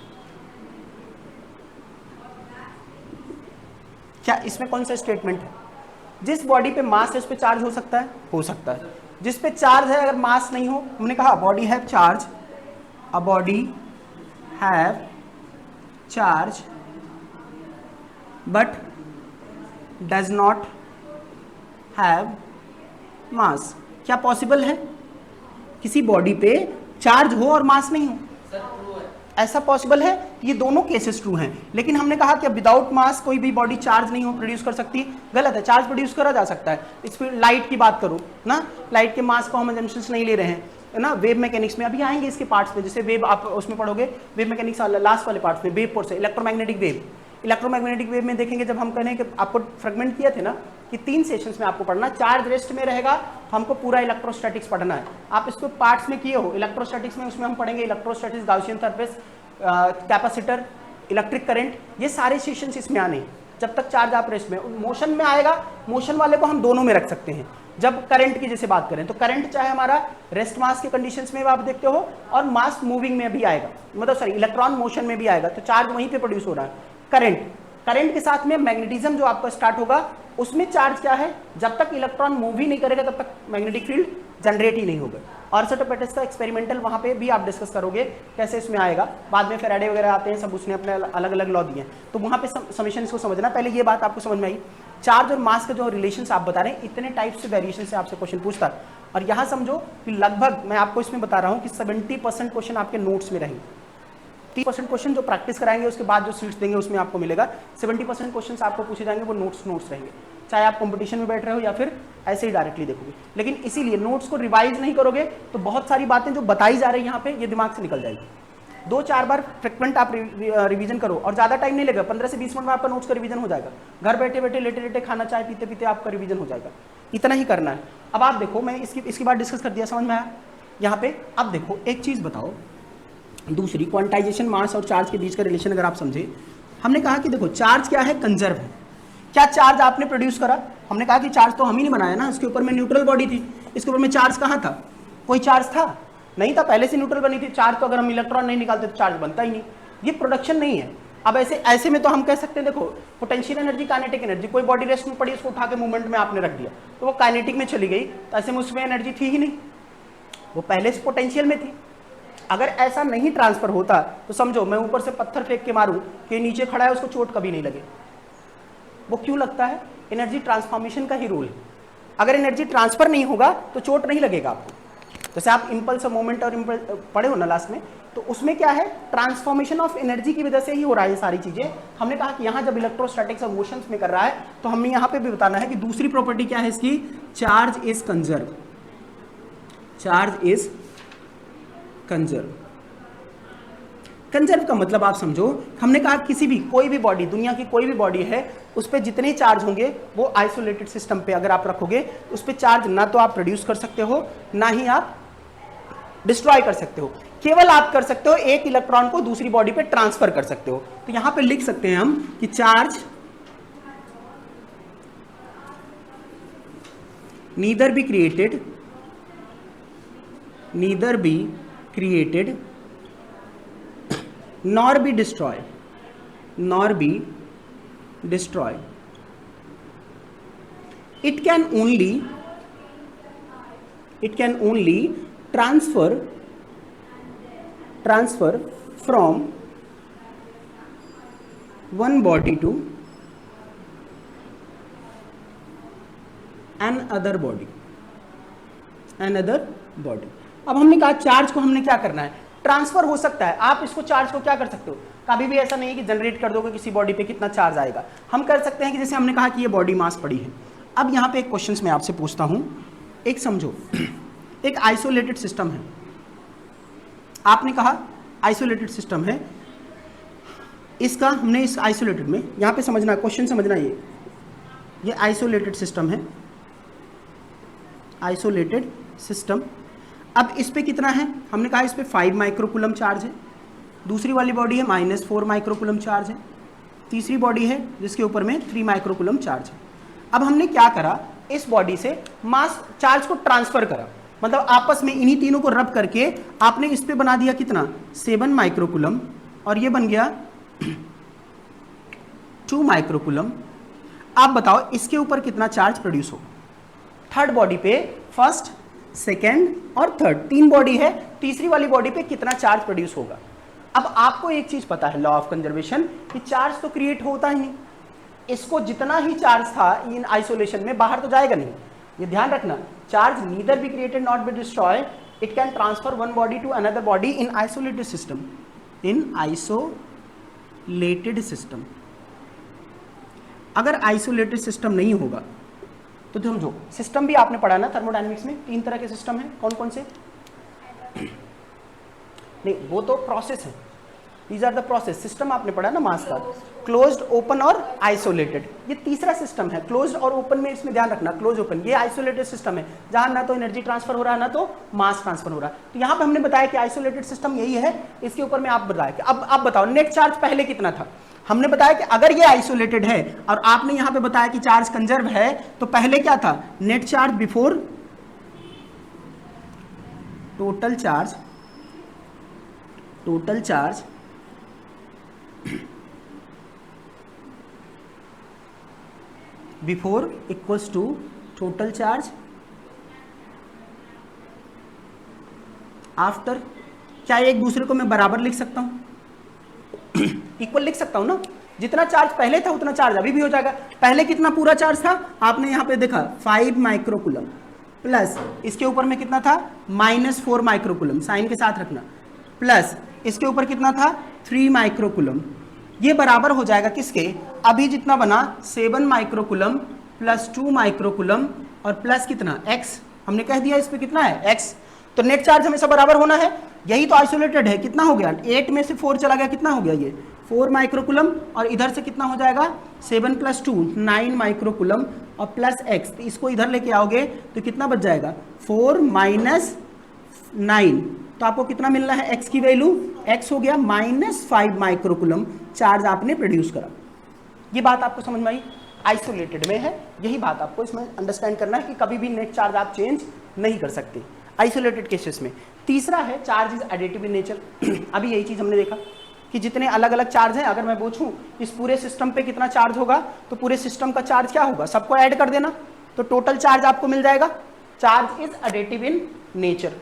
क्या इसमें कौन सा स्टेटमेंट है? जिस बॉडी पे मास है उस पे चार्ज हो सकता है, हो सकता है। जिस पे चार्ज है अगर मास नहीं हो, हमने कहा body have charge, a body have charge but does not have मास। क्या पॉसिबल है किसी बॉडी पे चार्ज हो और मास नहीं हो? ऐसा पॉसिबल है, ये दोनों केसेस ट्रू हैं। लेकिन हमने कहा कि विदाउट मास कोई भी बॉडी चार्ज नहीं हो प्रोड्यूस कर सकती, गलत है, चार्ज प्रोड्यूस करा जा सकता है। इस पर लाइट की बात करो ना, लाइट के मास को हम एजम्पशंस नहीं ले रहे हैं, है ना। वेव मैकेनिक्स में अभी आएंगे इसके पार्ट्स में, जैसे वेव आप उसमें पढ़ोगे, वेव मैकेनिक्स लास्ट वाले पार्ट्स में, wave force, electromagnetic wave. Electromagnetic wave में देखेंगे, जब हम कहें कि आपको फ्रेगमेंट किए थे ना कि 3 सेशंस में आपको पढ़ना, चार्ज रेस्ट में रहेगा, हमको पूरा इलेक्ट्रोस्टैटिक्स पढ़ना है। आप इसको पार्ट्स में किए हो इलेक्ट्रोस्टैटिक्स में, उसमें हम पढ़ेंगे electrostatics, Gaussian surface, capacitor, electric current, ये सारे सेशंस इसमें आने। जब तक चार्ज आप रेस्ट में, मोशन में आएगा, मोशन वाले को हम दोनों में रख सकते हैं। जब करंट की जैसे बात करें तो करंट चाहे हमारा रेस्ट मास के कंडीशंस में आप देखते हो और मास मूविंग में भी आएगा, मतलब सॉरी इलेक्ट्रॉन मोशन में भी आएगा, तो चार्ज वहीं पे प्रोड्यूस हो रहा है। करंट के साथ में मैग्नेटिज्म जो आपका स्टार्ट होगा, उसमें चार्ज क्या है, जब तक इलेक्ट्रॉन मूव ही नहीं करेगा तब तक मैग्नेटिक फील्ड जनरेट ही नहीं होगा। ऑर्सोटोपेटिस का एक्सपेरिमेंटल वहां पे भी आप डिस्कस करोगे कैसे इसमें आएगा, बाद में फेराडे वगैरह आते हैं, सब उसने अपने अलग अलग लॉ दिए हैं, तो वहां पे समीशन इसको समझना। पहले ये बात आपको समझ में आई, चार्ज और मास का जो रिलेशन आप बता रहे हैं, इतने टाइप से वेरिएशन से आपसे क्वेश्चन पूछता है। और यहाँ समझो कि लगभग मैं आपको इसमें बता रहा हूँ कि 70% क्वेश्चन आपके नोट्स में रहेंगे। 30% क्वेश्चन जो प्रैक्टिस कराएंगे उसके बाद जो सीट्स देंगे उसमें आपको मिलेगा। 70% क्वेश्चन आपको पूछे जाएंगे, वो नोट्स रहेंगे, चाहे आप कंपटीशन में बैठ रहे हो या फिर ऐसे ही डायरेक्टली देखोगे। लेकिन इसीलिए नोट्स को रिवाइज नहीं करोगे तो बहुत सारी बातें जो बताई जा रही है यहाँ पे, ये दिमाग से निकल जाएगी। 2-4 बार फ्रिक्वेंट आप रिवीजन करो और ज़्यादा टाइम नहीं लगेगा, 15 से 20 मिनट में आपका नोट्स का रिवीजन हो जाएगा। घर बैठे बैठे लेटे लेटे खाना चाय पीते पीते आपका रिवीजन हो जाएगा। इतना ही करना है। अब आप देखो, मैं इसकी बात डिस्कस कर दिया, समझ में आया यहाँ पे। अब देखो एक चीज़ बताओ, दूसरी क्वांटाइजेशन मास और चार्ज के बीच का रिलेशन अगर आप समझे, हमने कहा कि देखो चार्ज क्या है, कंजर्व है। क्या चार्ज आपने प्रोड्यूस करा? हमने कहा कि चार्ज तो हम ही नहीं बनाया ना, इसके ऊपर में न्यूट्रल बॉडी थी, इसके ऊपर में चार्ज कहाँ था? कोई चार्ज था नहीं था, पहले से न्यूट्रल बनी थी। चार्ज तो अगर हम इलेक्ट्रॉन नहीं निकालते तो चार्ज बनता ही नहीं, ये प्रोडक्शन नहीं है। अब ऐसे में तो हम कह सकते हैं, देखो पोटेंशियल एनर्जी, काइनेटिक एनर्जी, कोई बॉडी रेस्ट में पड़ी, उसको उठा के मूवमेंट में आपने रख दिया तो वो काइनेटिक में चली गई, तो ऐसे में उसमें एनर्जी थी ही नहीं, वो पहले से पोटेंशियल में थी। अगर ऐसा नहीं ट्रांसफर होता तो समझो मैं ऊपर से पत्थर फेंक के मारूं कि नीचे खड़ा है, उसको चोट कभी नहीं लगे। वो क्यों लगता है? एनर्जी ट्रांसफॉर्मेशन का ही रूल है। अगर एनर्जी ट्रांसफर नहीं होगा तो चोट नहीं लगेगा आपको। जैसे आप इंपल्स मोमेंट और पढ़े हो ना लास्ट में, तो उसमें क्या है, ट्रांसफॉर्मेशन ऑफ एनर्जी की वजह से ही हो रहा है ये सारी चीजें। हमने कहा कि यहाँ जब इलेक्ट्रोस्टैटिक्स और मोशंस में कर रहा है तो हमें यहाँ पे भी बताना है कि दूसरी प्रॉपर्टी क्या है इसकी, charge is conserve. Charge is conserve. Conserve का मतलब आप समझो, हमने कहा किसी भी कोई भी बॉडी, दुनिया की कोई भी बॉडी है, उस पर जितने चार्ज होंगे वो आइसोलेटेड सिस्टम पे अगर आप रखोगे, उस पर चार्ज ना तो आप प्रोड्यूस कर सकते हो ना ही आप डिस्ट्रॉय कर सकते हो। केवल आप कर सकते हो एक इलेक्ट्रॉन को दूसरी बॉडी पे ट्रांसफर कर सकते हो। तो यहां पे लिख सकते हैं हम कि charge neither be created nor be destroyed, nor be destroyed. It can only transfer from one body to another body. अब हमने कहा चार्ज को हमने क्या करना है, ट्रांसफर हो सकता है। आप इसको चार्ज को क्या कर सकते हो, कभी भी ऐसा नहीं है कि जनरेट कर दोगे किसी बॉडी पे कितना चार्ज आएगा। हम कर सकते हैं कि जैसे हमने कहा कि ये बॉडी मास पड़ी है। अब यहाँ पे एक क्वेश्चन मैं आपसे पूछता हूँ, एक समझो, एक आइसोलेटेड सिस्टम है, आपने कहा आइसोलेटेड सिस्टम है, इसका हमने इस आइसोलेटेड में, यहाँ पे समझना क्वेश्चन समझना, ये आइसोलेटेड सिस्टम है, आइसोलेटेड सिस्टम। अब इस पे कितना है, हमने कहा इस पे 5 माइक्रोकूलम चार्ज है, दूसरी वाली बॉडी है -4 माइक्रोकूलम चार्ज है, तीसरी बॉडी है जिसके ऊपर में 3 माइक्रोकूलम चार्ज है। अब हमने क्या करा, इस बॉडी से मास चार्ज को ट्रांसफर करा, मतलब आपस में इन्हीं तीनों को रब करके आपने इस पे बना दिया कितना 7 माइक्रोकूलम, और ये बन गया 2 माइक्रोकूलम। आप बताओ इसके ऊपर कितना चार्ज प्रोड्यूस होगा। थर्ड बॉडी पे फर्स्ट, सेकेंड और थर्ड, 3 बॉडी है, तीसरी वाली बॉडी पे कितना चार्ज प्रोड्यूस होगा। अब आपको एक चीज पता है, लॉ ऑफ कंजर्वेशन, कि चार्ज तो क्रिएट होता ही नहीं, इसको जितना ही चार्ज था इन आइसोलेशन में बाहर तो जाएगा नहीं, ये ध्यान रखना। Charge neither be created not be destroy, it can transfer one body to another body in isolated system, in isolated system. अगर आइसोलेटेड सिस्टम नहीं होगा तो समझो, सिस्टम भी आपने पढ़ा ना थर्मोडायनेमिक्स में, 3 तरह के सिस्टम हैं, कौन कौन से? नहीं, वो तो प्रोसेस है, these are the process. System आपने पढ़ा ना मास का, क्लोज्ड, ओपन और आइसोलेटेड। ये तीसरा सिस्टम है, क्लोज्ड और ओपन में इसमें ध्यान रखना, क्लोज ओपन, ये आइसोलेटेड सिस्टम है जहां ना तो एनर्जी ट्रांसफर हो रहा है ना तो मास ट्रांसफर हो रहा है। तो यहाँ पे हमने बताया कि आइसोलेटेड सिस्टम यही है, इसके ऊपर में आप बताया कि अब आप बताओ नेट चार्ज पहले कितना था। हमने बताया कि अगर ये आइसोलेटेड है और आपने यहां पे बताया कि चार्ज कंजर्व है, तो पहले क्या था, net charge before total charge, before equals to total charge after. क्या एक दूसरे को मैं बराबर लिख सकता हूं, इक्वल लिख सकता हूं ना, जितना चार्ज पहले था उतना चार्ज अभी भी हो जाएगा। पहले कितना पूरा चार्ज था, आपने यहां पे देखा 5 माइक्रोकूलम, प्लस इसके ऊपर में कितना था -4 माइक्रोकूलम, साइन के साथ रखना, प्लस इसके ऊपर कितना था 3 माइक्रोकूलम, ये बराबर हो जाएगा किसके, अभी जितना बना 7 माइक्रोकूलम प्लस 2 माइक्रोकूलम और प्लस कितना x, हमने कह दिया इस पे कितना है x। तो नेट चार्ज हमेशा बराबर होना है, यही तो आइसोलेटेड है। कितना हो गया, 8 में से 4 चला गया, कितना हो गया ये 4 माइक्रोकूलम, और इधर से कितना हो जाएगा 7 + 2 9 माइक्रोकूलम और प्लस x, तो इसको इधर लेके आओगे तो कितना बच जाएगा 4 - 9, तो आपको कितना मिलना है x की वैल्यू, x हो गया -5 माइक्रोकूलम चार्ज आपने प्रोड्यूस करा। ये बात आपको समझ में आई, आइसोलेटेड में है, यही बात आपको इसमें अंडरस्टैंड करना है कि कभी भी नेट चार्ज आप चेंज नहीं कर सकते आइसोलेटेड केसेस में। तीसरा है charge is additive in nature. अभी यही चीज हमने देखा कि जितने अलग अलग चार्ज हैं, अगर मैं पूछूं इस पूरे सिस्टम पे कितना चार्ज होगा, तो पूरे सिस्टम का चार्ज क्या होगा, सबको ऐड कर देना तो टोटल चार्ज आपको मिल जाएगा। Charge is additive in nature.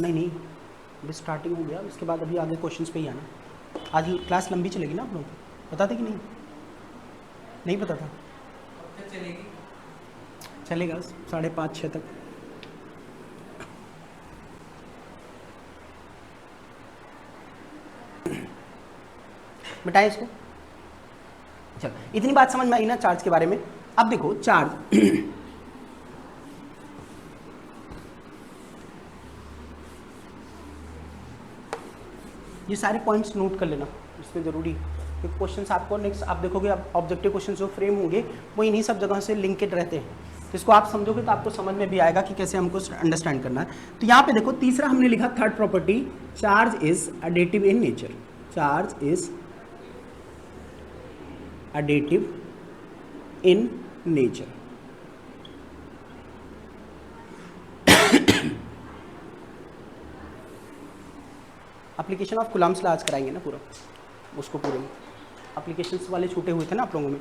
नहीं, अभी स्टार्टिंग हो गया, उसके बाद अभी आगे क्वेश्चंस पे ही आना। आज क्लास लंबी चलेगी ना आप लोगों को, पता था कि नहीं, नहीं पता था, चलेगी, चलेगा 5:30 6 तक। बताए इसको, चलो इतनी बात समझ में आई ना चार्ज के बारे में। अब देखो चार्ज ये सारे पॉइंट्स नोट कर लेना, इसमें ज़रूरी है। क्वेश्चंस आपको नेक्स्ट आप देखोगे, अब ऑब्जेक्टिव क्वेश्चन जो फ्रेम होंगे वो इन्हीं सब जगह से लिंकेड रहते हैं, तो इसको आप समझोगे तो आपको समझ में भी आएगा कि कैसे हमको अंडरस्टैंड करना है। तो यहाँ पे देखो तीसरा हमने लिखा third property, charge is additive in nature. Charge is additive in nature. Application of Coulomb's law आज कराएंगे ना पूरा, उसको पूरे में एप्लीकेशंस वाले छूटे हुए थे ना आप लोगों में,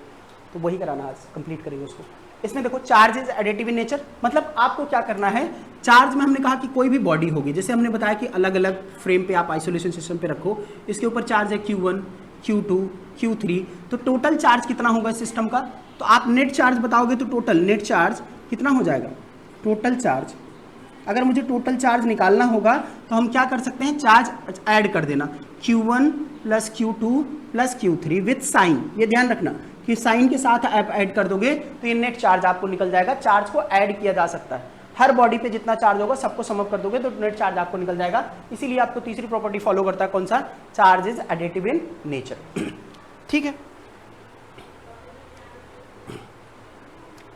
तो वही कराना आज, कंप्लीट करेंगे उसको। इसमें देखो charge is additive in nature, मतलब आपको क्या करना है, चार्ज में हमने कहा कि कोई भी बॉडी होगी, जैसे हमने बताया कि अलग अलग फ्रेम पे आप आइसोलेशन सिस्टम पे रखो, इसके ऊपर चार्ज है Q1, Q2, Q3, तो टोटल चार्ज कितना होगा सिस्टम का, तो आप नेट चार्ज बताओगे तो टोटल नेट चार्ज कितना हो जाएगा, टोटल चार्ज। अगर मुझे टोटल चार्ज निकालना होगा तो हम क्या कर सकते हैं, चार्ज ऐड कर देना, Q1 plus Q2 plus Q3 with sign. ये ध्यान रखना कि साइन के साथ आप ऐड कर दोगे तो ये नेट चार्ज आपको निकल जाएगा। चार्ज को ऐड किया जा सकता है, हर बॉडी पे जितना चार्ज होगा सबको सम अप कर दोगे तो नेट चार्ज आपको निकल जाएगा। इसीलिए आपको तीसरी प्रॉपर्टी फॉलो करता है, कौन सा, charge is additive in nature. ठीक है,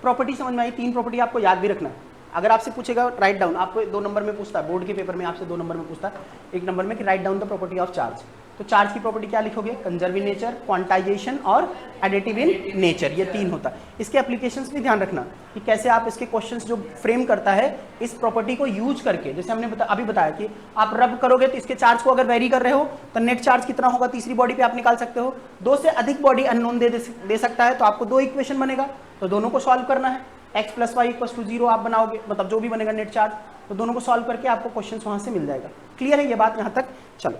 प्रॉपर्टी समझ में आई। 3 प्रॉपर्टी आपको याद भी रखना है, अगर आपसे पूछेगा राइट डाउन, आपको 2 नंबर में पूछता है, बोर्ड के पेपर में आपसे 2 नंबर में पूछता है, 1 नंबर में कि write down the property of charge. तो चार्ज की प्रॉपर्टी क्या लिखोगे, कंजर्व इन नेचर, क्वांटाइजेशन और एडिटिव इन नेचर, ये 3 होता है। इसके एप्लीकेशंस भी ध्यान रखना कि कैसे आप इसके क्वेश्चंस जो फ्रेम करता है इस प्रॉपर्टी को यूज करके, जैसे हमने अभी बताया कि आप रब करोगे तो इसके चार्ज को अगर वेरी कर रहे हो तो नेट चार्ज कितना होगा तीसरी बॉडी पे आप निकाल सकते हो। 2 से अधिक बॉडी अननोन दे सकता है तो आपको 2 इक्वेशन बनेगा, तो दोनों को सॉल्व करना है। x plus Y equal to 0 आप बनाओगे, मतलब जो भी बनेगा नेट चार्ज, तो दोनों को सॉल्व करके आपको क्वेश्चन वहां से मिल जाएगा। क्लियर है ये बात यहाँ तक? चलो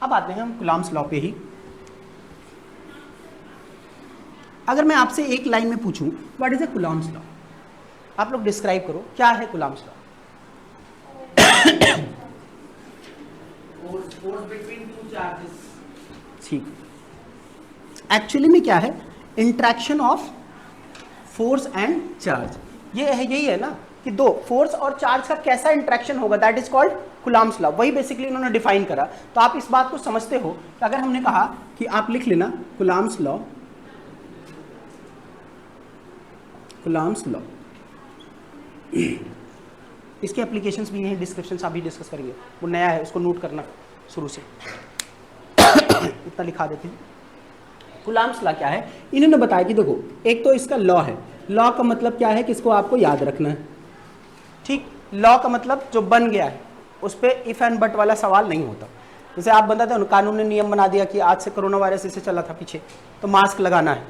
अब आते हैं हम कुलाम्स लॉ पे ही। अगर मैं आपसे एक लाइन में पूछूं what is a Coulomb's law, आप लोग डिस्क्राइब करो क्या है कुलाम्स लॉ। ठीक, एक्चुअली में क्या है, interaction of force and charge. ये है, यही है ना कि 2 फोर्स और चार्ज का कैसा इंट्रैक्शन होगा, that is called Coulomb's law. वही बेसिकली इन्होंने डिफाइन करा। तो आप इस बात को समझते हो कि अगर हमने कहा कि आप लिख लेना कुलाम्स लॉ, कुलाम्स लॉ, इसके एप्लीकेशंस भी हैं, डिस्क्रिप्शंस अभी डिस्कस करेंगे, वो नया है उसको नोट करना शुरू से। इतना लिखा देते हैं। कुलाम्स लॉ क्या है, इन्होंने बताया कि देखो एक तो इसका लॉ है, लॉ का मतलब क्या है कि इसको आपको याद रखना है। ठीक, लॉ का मतलब जो बन गया है उस पर इफ एंड बट वाला सवाल नहीं होता। जैसे आप बताते हो कानून ने नियम बना दिया कि आज से कोरोना वायरस इसे चला था पीछे, तो मास्क लगाना है,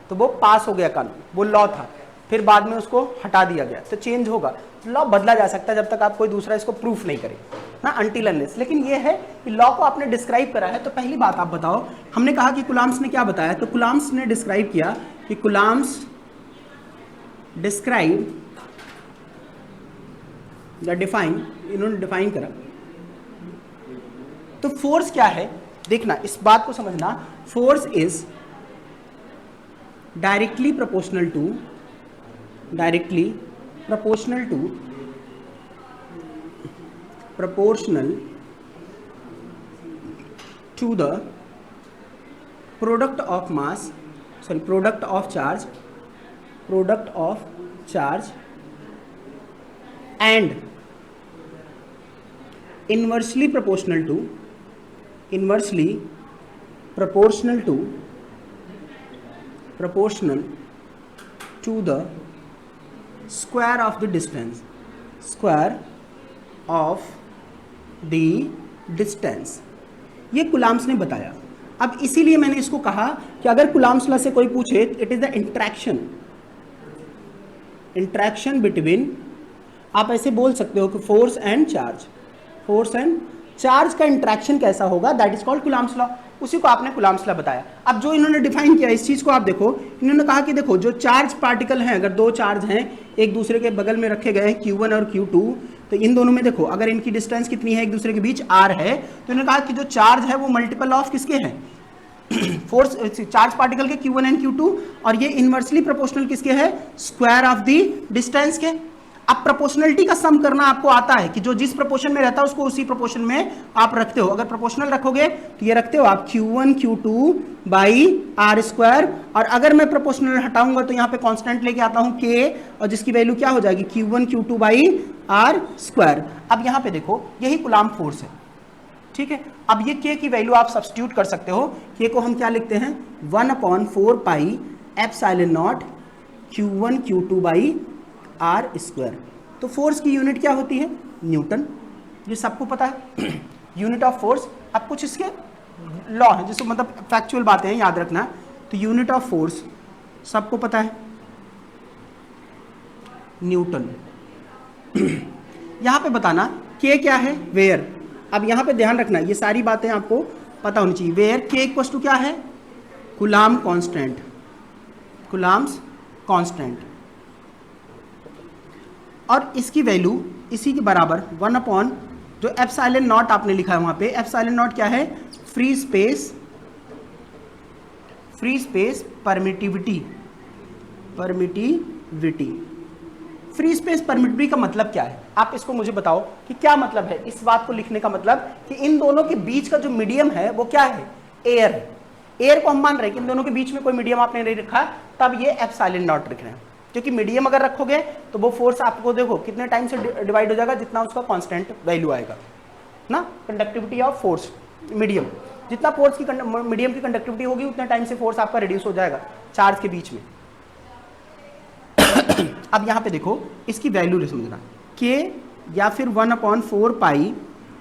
तो वो पास हो गया कानून, वो लॉ था, फिर बाद में उसको हटा दिया गया, तो चेंज होगा। लॉ बदला जा सकता है जब तक आप कोई दूसरा इसको प्रूफ नहीं करे ना, अनटिल अनलेस। लेकिन ये है कि लॉ को आपने डिस्क्राइब करा है, तो पहली बात आप बताओ, हमने कहा कि कुलाम्स ने क्या बताया, तो कुलाम्स ने डिस्क्राइब किया कि कुलाम्स डिस्क्राइब द डिफाइन, इन्होंने डिफाइन करा। तो फोर्स क्या है, देखना इस बात को समझना, force is directly proportional to the product of mass, sorry product of charge and inversely proportional to the square of the distance, ये कुलाम्स ने बताया। अब इसीलिए मैंने इसको कहा कि अगर कुलाम्स लॉ से कोई पूछे, it is the interaction between, आप ऐसे बोल सकते हो कि फोर्स एंड चार्ज का इंट्रैक्शन कैसा होगा, that is called Coulomb's law. उसी को आपने कुलाम्स लॉ बताया। अब जो इन्होंने डिफाइन किया इस चीज को आप देखो, इन्होंने कहा कि देखो जो चार्ज पार्टिकल हैं, अगर 2 चार्ज हैं एक दूसरे के बगल में रखे गए हैं Q1 और Q2, तो इन दोनों में देखो अगर इनकी डिस्टेंस कितनी है एक दूसरे के बीच, r है, तो इन्होंने कहा कि जो चार्ज है वो मल्टीपल ऑफ किसके हैं, फोर्स चार्ज पार्टिकल के Q1 एंड Q2, और ये इनवर्सली प्रोपोर्शनल किसके है, स्क्वायर ऑफ द डिस्टेंस के। अब प्रोपोर्शनलिटी का सम करना आपको आता है कि जो जिस प्रोपोर्शन में रहता है उसको उसी प्रोपोर्शन में आप रखते हो। अगर प्रोपोर्शनल रखोगे तो ये रखते हो आप Q1 Q2 by R square, और अगर मैं प्रोपोर्शनल हटाऊंगा तो यहाँ पे कांस्टेंट लेके आता हूँ K, और जिसकी वैल्यू क्या हो जाएगी Q1 Q2 by R square. अब यहाँ पे देखो यही कूलम्ब फोर्स है, ठीक है। अब ये K की वैल्यू आप सब्स्टिट्यूट कर सकते हो। K को हम क्या लिखते हैं 1/4 pi epsilon naught Q1 Q2 by R square. तो फोर्स की यूनिट क्या होती है न्यूटन, ये सबको पता है यूनिट ऑफ फोर्स। अब कुछ इसके लॉ है जिसको मतलब फैक्चुअल बातें हैं याद रखना। तो यूनिट ऑफ फोर्स सबको पता है न्यूटन। यहां पे बताना K क्या है वेयर। अब यहां पे ध्यान रखना ये सारी बातें आपको पता होनी चाहिए। वेयर K इक्वल टू क्या है कूलम्ब कांस्टेंट, कूलम्ब्स कांस्टेंट, और इसकी वैल्यू इसी के बराबर 1 जो एप्सिलॉन नॉट आपने लिखा है वहां पे। एप्सिलॉन नॉट क्या है free space permittivity. Free space permittivity का मतलब क्या है, आप इसको मुझे बताओ कि क्या मतलब है इस बात को लिखने का। मतलब कि इन दोनों के बीच का जो मीडियम है वो क्या है एयर है। एयर को हम मान रहे हैं कि इन दोनों के बीच में कोई मीडियम आपने नहीं रखा, तब ये एप्सिलॉन नॉट लिख रहे हैं। क्योंकि मीडियम अगर रखोगे तो वो फोर्स आपको देखो कितने टाइम से डिवाइड हो जाएगा जितना उसका कांस्टेंट वैल्यू आएगा ना। कंडक्टिविटी ऑफ फोर्स मीडियम, जितना फोर्स की मीडियम की कंडक्टिविटी होगी उतने टाइम से फोर्स आपका रिड्यूस हो जाएगा चार्ज के बीच में। अब यहाँ पे देखो इसकी वैल्यू समझना K या फिर 1/4 पाई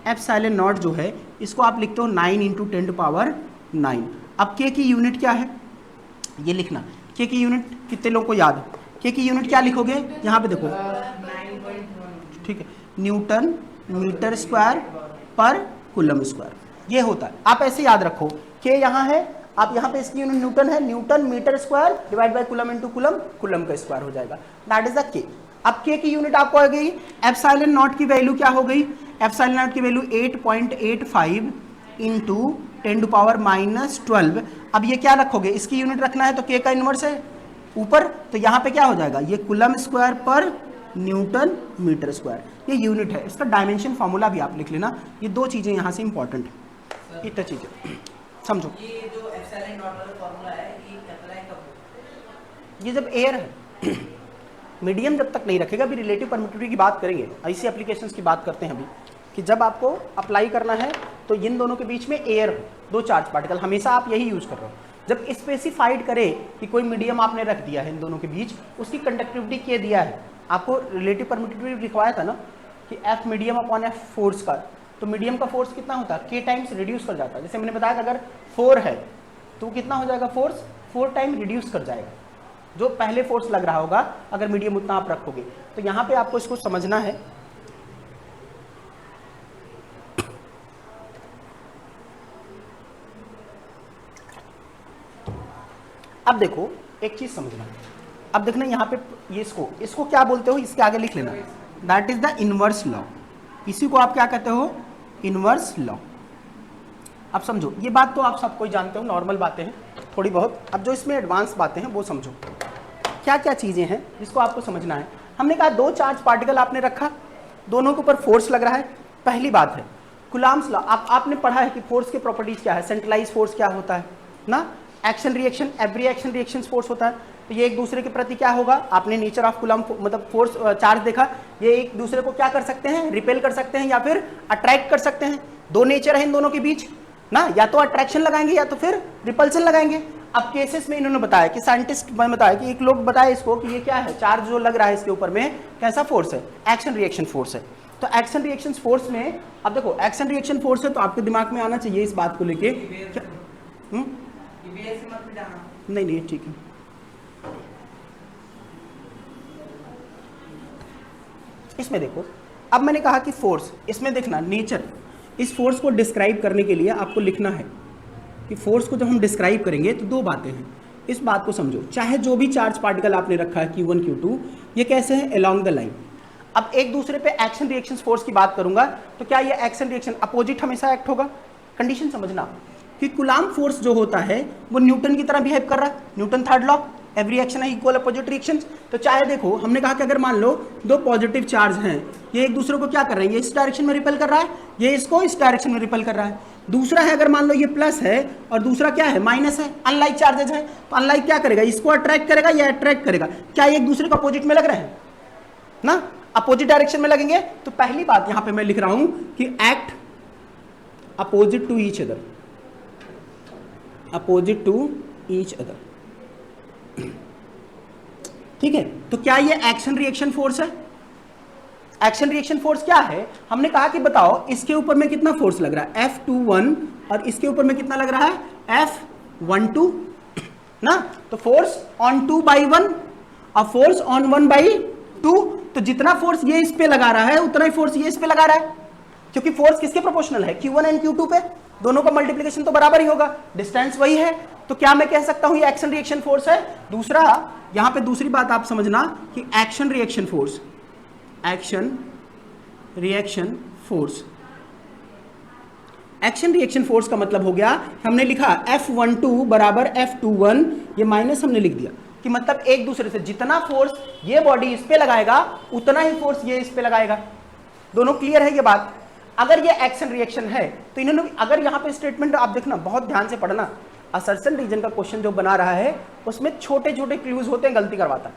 एप्सिलॉन नॉट जो है इसको आप लिखते हो 9 × 10⁹। अब K की यूनिट क्या है ये लिखना। K की यूनिट कितने लोगों को याद है? K की यूनिट क्या लिखोगे यहाँ पे देखो, ठीक है, न्यूटन मीटर स्क्वायर पर कूलम्ब स्क्वायर ये होता है। आप ऐसे याद रखो K यहाँ है, आप यहाँ पे इसकी यूनिट न्यूटन है, newton metre square divide by coulomb into coulomb, coulomb का स्क्वायर हो जाएगा, दैट इज द K। अब K की यूनिट आपको आ गई। एप्सिलॉन नॉट की वैल्यू क्या हो गई, एप्सिलॉन नॉट की वैल्यू 8.85 इंटू 10⁻⁻12। अब ये क्या रखोगे इसकी यूनिट रखना है तो K का इनवर्स है ऊपर, तो यहाँ पे क्या हो जाएगा ये कूलम्ब स्क्वायर पर न्यूटन मीटर स्क्वायर, ये यूनिट है। इसका डायमेंशन फार्मूला भी आप लिख लेना। ये दो चीजें यहाँ से इंपॉर्टेंट है, इतना चीजें समझो। ये जो एप्सिलॉन नॉट वाला फार्मूला है ये अप्लाई कब होगा? ये जब एयर है मीडियम जब तक नहीं रखेगा, अभी रिलेटिव परमिटिविटी की बात करेंगे, ऐसी एप्लीकेशंस की बात करते हैं अभी कि जब आपको अप्लाई करना है तो इन दोनों के बीच में एयर दो चार्ज पार्टिकल, हमेशा आप यही यूज कर रहे हो। जब स्पेसिफाइड करे कि कोई मीडियम आपने रख दिया है इन दोनों के बीच, उसकी कंडक्टिविटी के दिया है आपको, रिलेटिव परमिटिविटी लिखवाया था ना कि F medium upon F force का, तो मीडियम का फोर्स कितना होता है K टाइम्स रिड्यूस कर जाता है। जैसे मैंने बताया अगर 4 है तो कितना हो जाएगा फोर्स 4 टाइम रिड्यूस कर जाएगा जो पहले फोर्स लग रहा होगा अगर मीडियम उतना आप रखोगे। तो यहाँ पे आपको इसको समझना है। अब देखो एक चीज समझना, अब देखना यहाँ पे ये इसको क्या बोलते हो, इसके आगे लिख लेना, that is the inverse law. इसी को आप क्या कहते हो इनवर्स लॉ। अब समझो ये बात तो आप सब कोई जानते हो, नॉर्मल बातें हैं थोड़ी बहुत। अब जो इसमें एडवांस बातें हैं वो समझो क्या क्या चीजें हैं जिसको आपको समझना है। हमने कहा दो चार्ज पार्टिकल आपने रखा, दोनों के ऊपर फोर्स लग रहा है। पहली बात है कूलम्ब्स लॉ, आपने पढ़ा है कि फोर्स के प्रॉपर्टीज क्या है, सेंट्रलाइज फोर्स क्या होता है ना, action reaction, every action reaction force होता है। तो ये एक दूसरे के प्रति क्या होगा, आपने नेचर ऑफ कूलम्ब मतलब फोर्स चार्ज देखा, ये एक दूसरे को क्या कर सकते हैं रिपेल कर सकते हैं या फिर अट्रैक्ट कर सकते हैं। दो नेचर है इन दोनों के बीच ना, या तो अट्रैक्शन लगाएंगे या तो फिर रिपल्सन लगाएंगे। अब केसेस में इन्होंने बताया कि साइंटिस्ट बताया कि एक लोग बताया इसको कि ये क्या है, चार्ज जो लग रहा है इसके ऊपर में कैसा फोर्स है, एक्शन रिएक्शन फोर्स है। तो एक्शन रिएक्शन फोर्स में अब देखो एक्शन रिएक्शन फोर्स है तो आपके दिमाग में आना चाहिए इस बात को लेके नहीं ठीक है। इसमें देखो अब मैंने कहा कि फोर्स, इसमें देखना नेचर, इस फोर्स को डिस्क्राइब करने के लिए आपको लिखना है कि फोर्स को जब हम डिस्क्राइब करेंगे तो दो बातें हैं, इस बात को समझो। चाहे जो भी चार्ज पार्टिकल आपने रखा है Q1 Q2 ये कैसे हैं अलोंग द लाइन। अब एक दूसरे पे एक्शन रिएक्शन फोर्स की बात करूंगा तो क्या ये एक्शन रिएक्शन अपोजिट हमेशा एक्ट होगा। कंडीशन समझना कि कूलम्ब फोर्स जो होता है वो न्यूटन की तरह बिहेव कर रहा है, Newton third law every action है इक्वल अपोजिट रिएक्शन। तो चाहे देखो हमने कहा कि अगर मान लो दो पॉजिटिव चार्ज हैं, ये एक दूसरे को क्या कर रहे हैं, ये इस डायरेक्शन में रिपेल कर रहा है, ये इसको इस डायरेक्शन में रिपेल कर रहा है। दूसरा है अगर मान लो ये प्लस है और दूसरा क्या है माइनस है, अनलाइक चार्जेज है, तो अनलाइक क्या करेगा, इसको अट्रैक्ट करेगा या अट्रैक्ट करेगा, क्या ये एक दूसरे को अपोजिट में लग रहे हैं ना, अपोजिट डायरेक्शन में लगेंगे। तो पहली बात यहां पे मैं लिख रहा हूं कि act opposite to each other, opposite to each other, ठीक है। तो क्या ये एक्शन रिएक्शन फोर्स है? एक्शन रिएक्शन फोर्स क्या है, हमने कहा कि बताओ इसके ऊपर में कितना फोर्स लग रहा है F21 और इसके ऊपर में कितना लग रहा है F12 ना। तो फोर्स ऑन 2/1 और फोर्स ऑन 1/2, तो जितना फोर्स ये इस पे लगा रहा है उतना ही फोर्स ये इस पे लगा रहा है, क्योंकि फोर्स किसके प्रोपोर्शनल है, Q1 एंड Q2 पे, दोनों का मल्टीप्लिकेशन तो बराबर ही होगा, डिस्टेंस वही है। तो क्या मैं कह सकता हूं ये एक्शन रिएक्शन फोर्स है। दूसरा यहां पे दूसरी बात आप समझना कि action reaction force, action reaction force, action reaction force का मतलब हो गया, हमने लिखा F12 बराबर F21, ये माइनस हमने लिख दिया कि मतलब एक दूसरे से जितना फोर्स ये बॉडी इस पे लगाएगा उतना ही फोर्स ये इस पे लगाएगा। दोनों क्लियर है ये बात। अगर ये एक्शन रिएक्शन है तो इन्होंने, अगर यहां पे स्टेटमेंट आप देखना बहुत ध्यान से पढ़ना, असर्शन रीजन का क्वेश्चन जो बना रहा है उसमें छोटे छोटे क्लूज होते हैं, गलती करवाता है।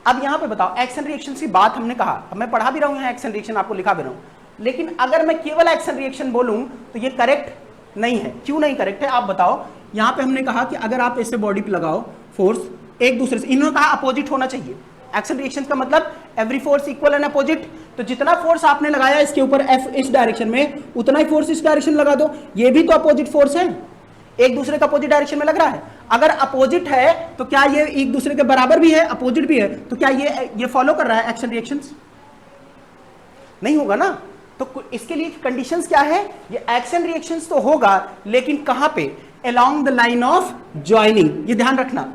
अब यहां पे बताओ एक्शन रिएक्शन की बात हमने कहा, अब मैं पढ़ा भी रहा हूं यहाँ एक्शन रिएक्शन आपको लिखा भी रहा हूं, लेकिन अगर मैं केवल एक्शन रिएक्शन बोलूं तो ये करेक्ट नहीं है। क्यों नहीं करेक्ट है आप बताओ। यहां पे हमने कहा कि अगर आप ऐसे बॉडी पे लगाओ फोर्स एक दूसरे से, इन्होंने कहा अपोजिट होना चाहिए। एक्शन रिएक्शन का मतलब every force equal and opposite, तो जितना फोर्स आपने लगाया इसके ऊपर F इस डायरेक्शन में उतना ही फोर्स इस डायरेक्शन लगा दो, ये भी तो अपोजिट फोर्स है, एक दूसरे का अपोजिट डायरेक्शन में लग रहा है। अगर अपोजिट है तो क्या ये एक दूसरे के बराबर भी है, अपोजिट भी है, तो क्या ये फॉलो कर रहा है एक्शन रिएक्शंस? नहीं होगा ना। तो इसके लिए कंडीशंस क्या है, ये एक्शन रिएक्शंस तो होगा लेकिन कहां पे, along the line of joining. ये ध्यान रखना,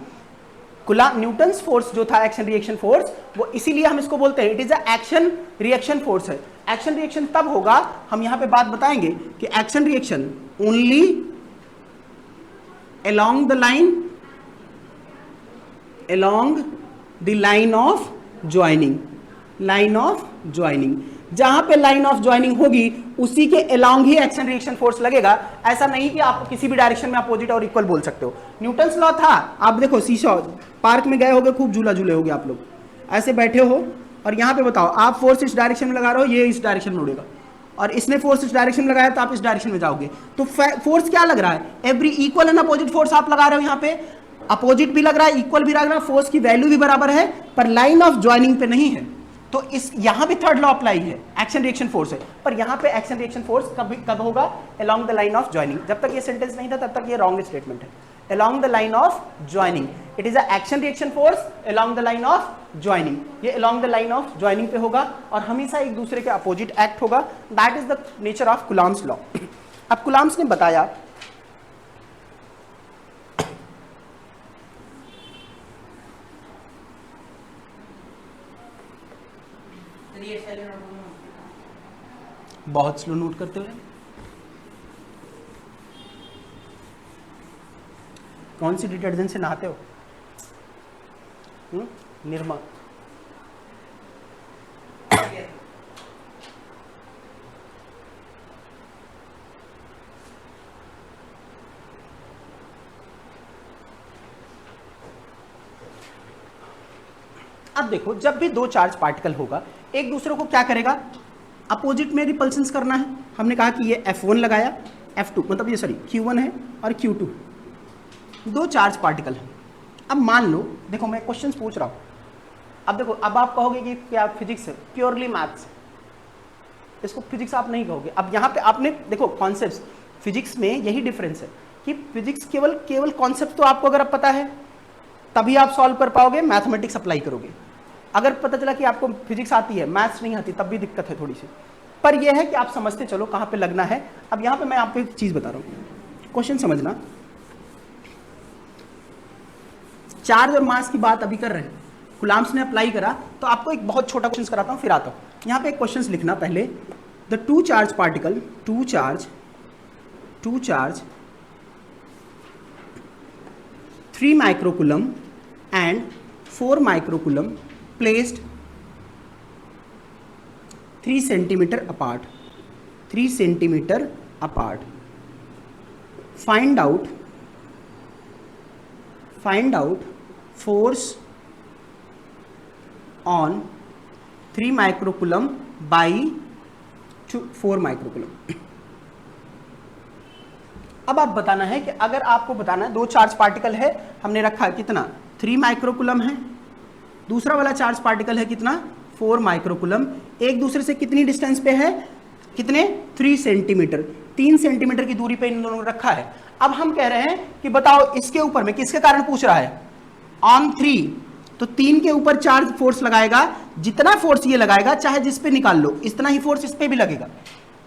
न्यूटन्स फोर्स जो था एक्शन रिएक्शन फोर्स, वो इसीलिए हम इसको बोलते हैं it is a action reaction force है। एक्शन रिएक्शन तब होगा, हम यहां पे बात बताएंगे कि action reaction only along the line of joining, line of joining, जहां पे लाइन ऑफ ज्वाइनिंग होगी उसी के अलोंग ही एक्शन रिएक्शन फोर्स लगेगा। ऐसा नहीं कि आप किसी भी डायरेक्शन में अपोजिट और इक्वल बोल सकते हो। न्यूटन्स लॉ था, आप देखो सीसॉ पार्क में गए होगे, खूब झूला झूले होगे आप लोग, ऐसे बैठे हो और यहां पे बताओ आप फोर्स इस डायरेक्शन में लगा रहे हो, ये इस डायरेक्शन में उड़ेगा, और इसने फोर्स इस डायरेक्शन में लगाया तो आप इस डायरेक्शन में जाओगे। तो फोर्स क्या लग रहा है, every equal and opposite force आप लगा रहे हो। यहाँ पे अपोजिट भी लग रहा है, इक्वल भी लग रहा है, फोर्स की वैल्यू भी बराबर है, पर लाइन ऑफ ज्वाइनिंग पे नहीं है। तो इस यहां भी थर्ड लॉ अप्लाई है, एक्शन रिएक्शन फोर्स है, पर यहां पे एक्शन रिएक्शन फोर्स कब होगा, along the line of joining. जब तक ये सेंटेंस नहीं था तब तक ये रॉन्ग स्टेटमेंट है। along the line of joining, it is a action reaction force along the line of joining। ये along the line of joining पे होगा और हमेशा एक दूसरे के अपोजिट एक्ट होगा। That is the nature of Coulomb's law. अब कुलाम्स ने बताया बहुत स्लो नोट करते हुए, कौन सी डिटर्जेंट से नहाते हो? निर्मा। अब देखो, जब भी दो चार्ज पार्टिकल होगा एक दूसरे को क्या करेगा, अपोजिट में रिपल्शंस करना है। हमने कहा कि ये F1 लगाया, F2 मतलब ये सॉरी Q1 है और Q2, दो चार्ज पार्टिकल हैं। अब मान लो, देखो मैं क्वेश्चंस पूछ रहा हूँ, अब देखो, अब आप कहोगे कि क्या फिजिक्स है, प्योरली मैथ्स, इसको फिजिक्स आप नहीं कहोगे। अब यहाँ पे आपने देखो कॉन्सेप्ट्स, फिजिक्स में यही डिफरेंस है कि फिजिक्स केवल कॉन्सेप्ट तो आपको अगर अब पता है तभी आप सॉल्व कर पाओगे, मैथमेटिक्स अप्लाई करोगे। अगर पता चला कि आपको फिजिक्स आती है मैथ्स नहीं आती तब भी दिक्कत है थोड़ी सी, पर यह है कि आप समझते चलो कहाँ पे लगना है। अब यहाँ पे मैं आपको एक चीज़ बता रहा हूँ, क्वेश्चन समझना। चार्ज और मास की बात अभी कर रहे हैं, कुलाम्स ने अप्लाई करा, तो आपको एक बहुत छोटा क्वेश्चन कराता हूँ फिर आता हूँ। यहाँ पे एक क्वेश्चन लिखना पहले, the two charge particle, two charge 3 microcoulomb and 4 microcoulomb placed 3 centimeter apart. 3 centimeter apart. Find out force on 3 microcoulomb by 4 microcoulomb. अब आप बताना है कि अगर आपको बताना है दो चार्ज पार्टिकल है, हमने रखा है कितना 3 माइक्रोकुलम है, दूसरा वाला चार्ज पार्टिकल है कितना 4 माइक्रोकुलम, एक दूसरे से कितनी डिस्टेंस पे है, कितने 3 सेंटीमीटर, 3 सेंटीमीटर की दूरी पे इन दोनों रखा है। अब हम कह रहे हैं कि बताओ इसके ऊपर में किसके कारण पूछ रहा है, ऑन 3, तो 3 के ऊपर चार्ज फोर्स लगाएगा, जितना फोर्स ये लगाएगा चाहे जिस पे निकाल लो इतना ही फोर्स इस पे भी लगेगा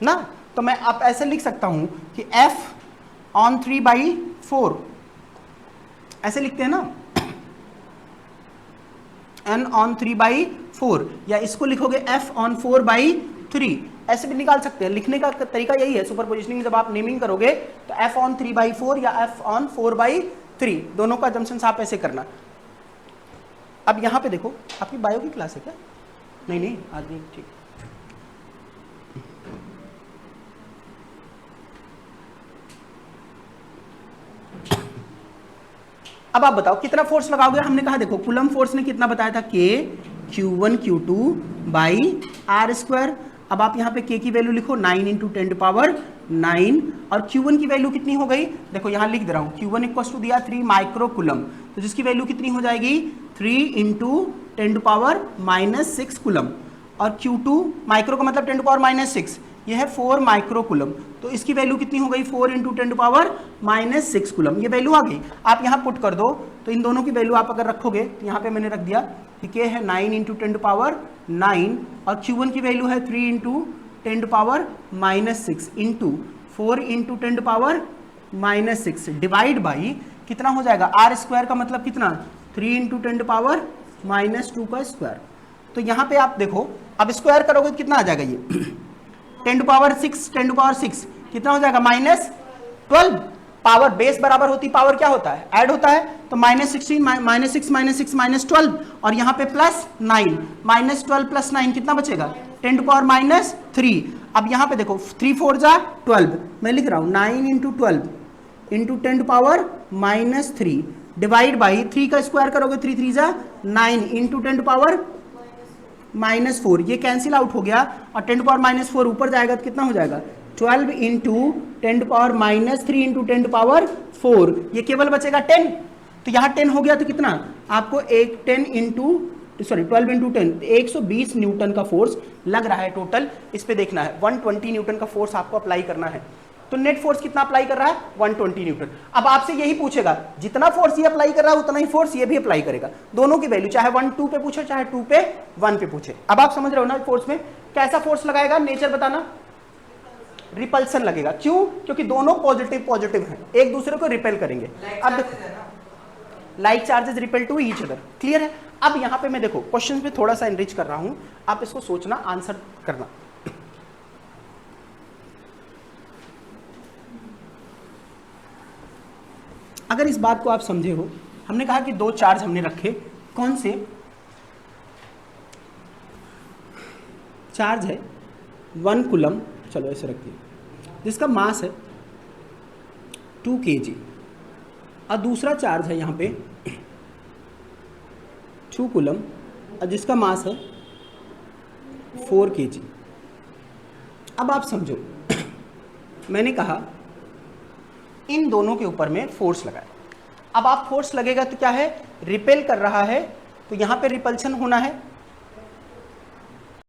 ना। तो मैं आप ऐसे लिख सकता हूं कि F ऑन 3/4 ऐसे लिखते हैं ना, N ऑन 3/4, या इसको लिखोगे F ऑन 4/3, ऐसे भी निकाल सकते हैं। लिखने का तरीका यही है, सुपर पोजिशनिंग जब आप नेमिंग करोगे तो F ऑन 3/4 या F ऑन 4/3 दोनों का जंक्शन आप ऐसे करना। अब यहां पे देखो, आपकी बायो की क्लास है क्या? नहीं आज नहीं, ठीक। अब आप बताओ कितना फोर्स लगाओगे। हमने कहा देखो कूलम फोर्स ने कितना बताया था, K Q1 Q2 by R²। अब आप यहाँ पे K की वैल्यू लिखो 9 × 10⁹ और Q1 की वैल्यू कितनी हो गई, देखो यहाँ लिख दे रहा हूँ, Q1 इक्वल टू दिया 3 माइक्रोकुलम, तो जिसकी वैल्यू कितनी हो जाएगी 3 × 10⁻⁻6 कुलम, और Q2 माइक्रो का मतलब 10⁻⁻6, यह है 4 माइक्रोकुलम, तो इसकी वैल्यू कितनी हो गई 4 × 10⁻⁻6 कुलम। ये वैल्यू आ गई, आप यहाँ पुट कर दो, तो इन दोनों की वैल्यू आप अगर रखोगे तो यहाँ पे मैंने रख दिया कि K है 9 × 10⁹ और Q1 की वैल्यू है 3 × 10⁻⁻6 इंटू 4 × 10⁻⁻6 डिवाइड बाई कितना हो जाएगा R² का मतलब कितना 3 × 10⁻⁻2 का स्क्वायर। तो यहाँ पे आप देखो, अब स्क्वायर करोगे तो कितना आ जाएगा, ये 10⁻6 कितना हो जाएगा -12। पावर बेस बराबर होती, पावर क्या होता है ऐड होता है, तो -16 -6 -12 और यहाँ पे +9, -12 + 9 कितना बचेगा 10⁻³ अब यहाँ पे देखो 3 4 जा 12, मैं लिख रहा हूँ 9 × 12 × 10⁻³ डिवाइड बाई 3 का स्क्वायर करोगे 3 3 जा 9 × 10⁻⁻4, ये कैंसिल आउट हो गया और 10⁻⁻4 ऊपर जाएगा तो कितना हो जाएगा 12 × 10⁻³ × 10⁻4, ये केवल बचेगा 10, तो यहाँ 10 हो गया तो कितना आपको 12 × 10 120 न्यूटन का फोर्स लग रहा है टोटल। इस पे देखना है 120 न्यूटन का फोर्स आपको अप्लाई करना है, तो नेट फोर्स कितना अप्लाई कर रहा है 120 न्यूटन। अब आपसे यही पूछेगा जितना फोर्स ये अप्लाई कर रहा है उतना ही फोर्स ये भी अप्लाई करेगा, दोनों की वैल्यू चाहे 1 2 पे पूछे चाहे 2 पे 1 पे पूछे। अब आप समझ रहे हो ना फोर्स में कैसा फोर्स लगाएगा, नेचर बताना, रिपल्सन लगेगा। क्यों, क्योंकि दोनों पॉजिटिव हैं, एक दूसरे को रिपेल करेंगे। अब देखो like charges repel to each other, clear है। अब यहाँ पे मैं देखो क्वेश्चन पे थोड़ा सा एनरिच कर रहा हूं, आप इसको सोचना आंसर करना। अगर इस बात को आप समझे हो, हमने कहा कि दो चार्ज हमने रखे, कौन से चार्ज है 1 कूलम, चलो ऐसे रखिए, जिसका मास है 2 kg और दूसरा चार्ज है यहाँ पे 2 कूलम और जिसका मास है 4 kg। अब आप समझो मैंने कहा इन दोनों के ऊपर में फोर्स लगाया, अब आप फोर्स लगेगा तो क्या है रिपेल कर रहा है, तो यहाँ पे रिपल्शन होना है,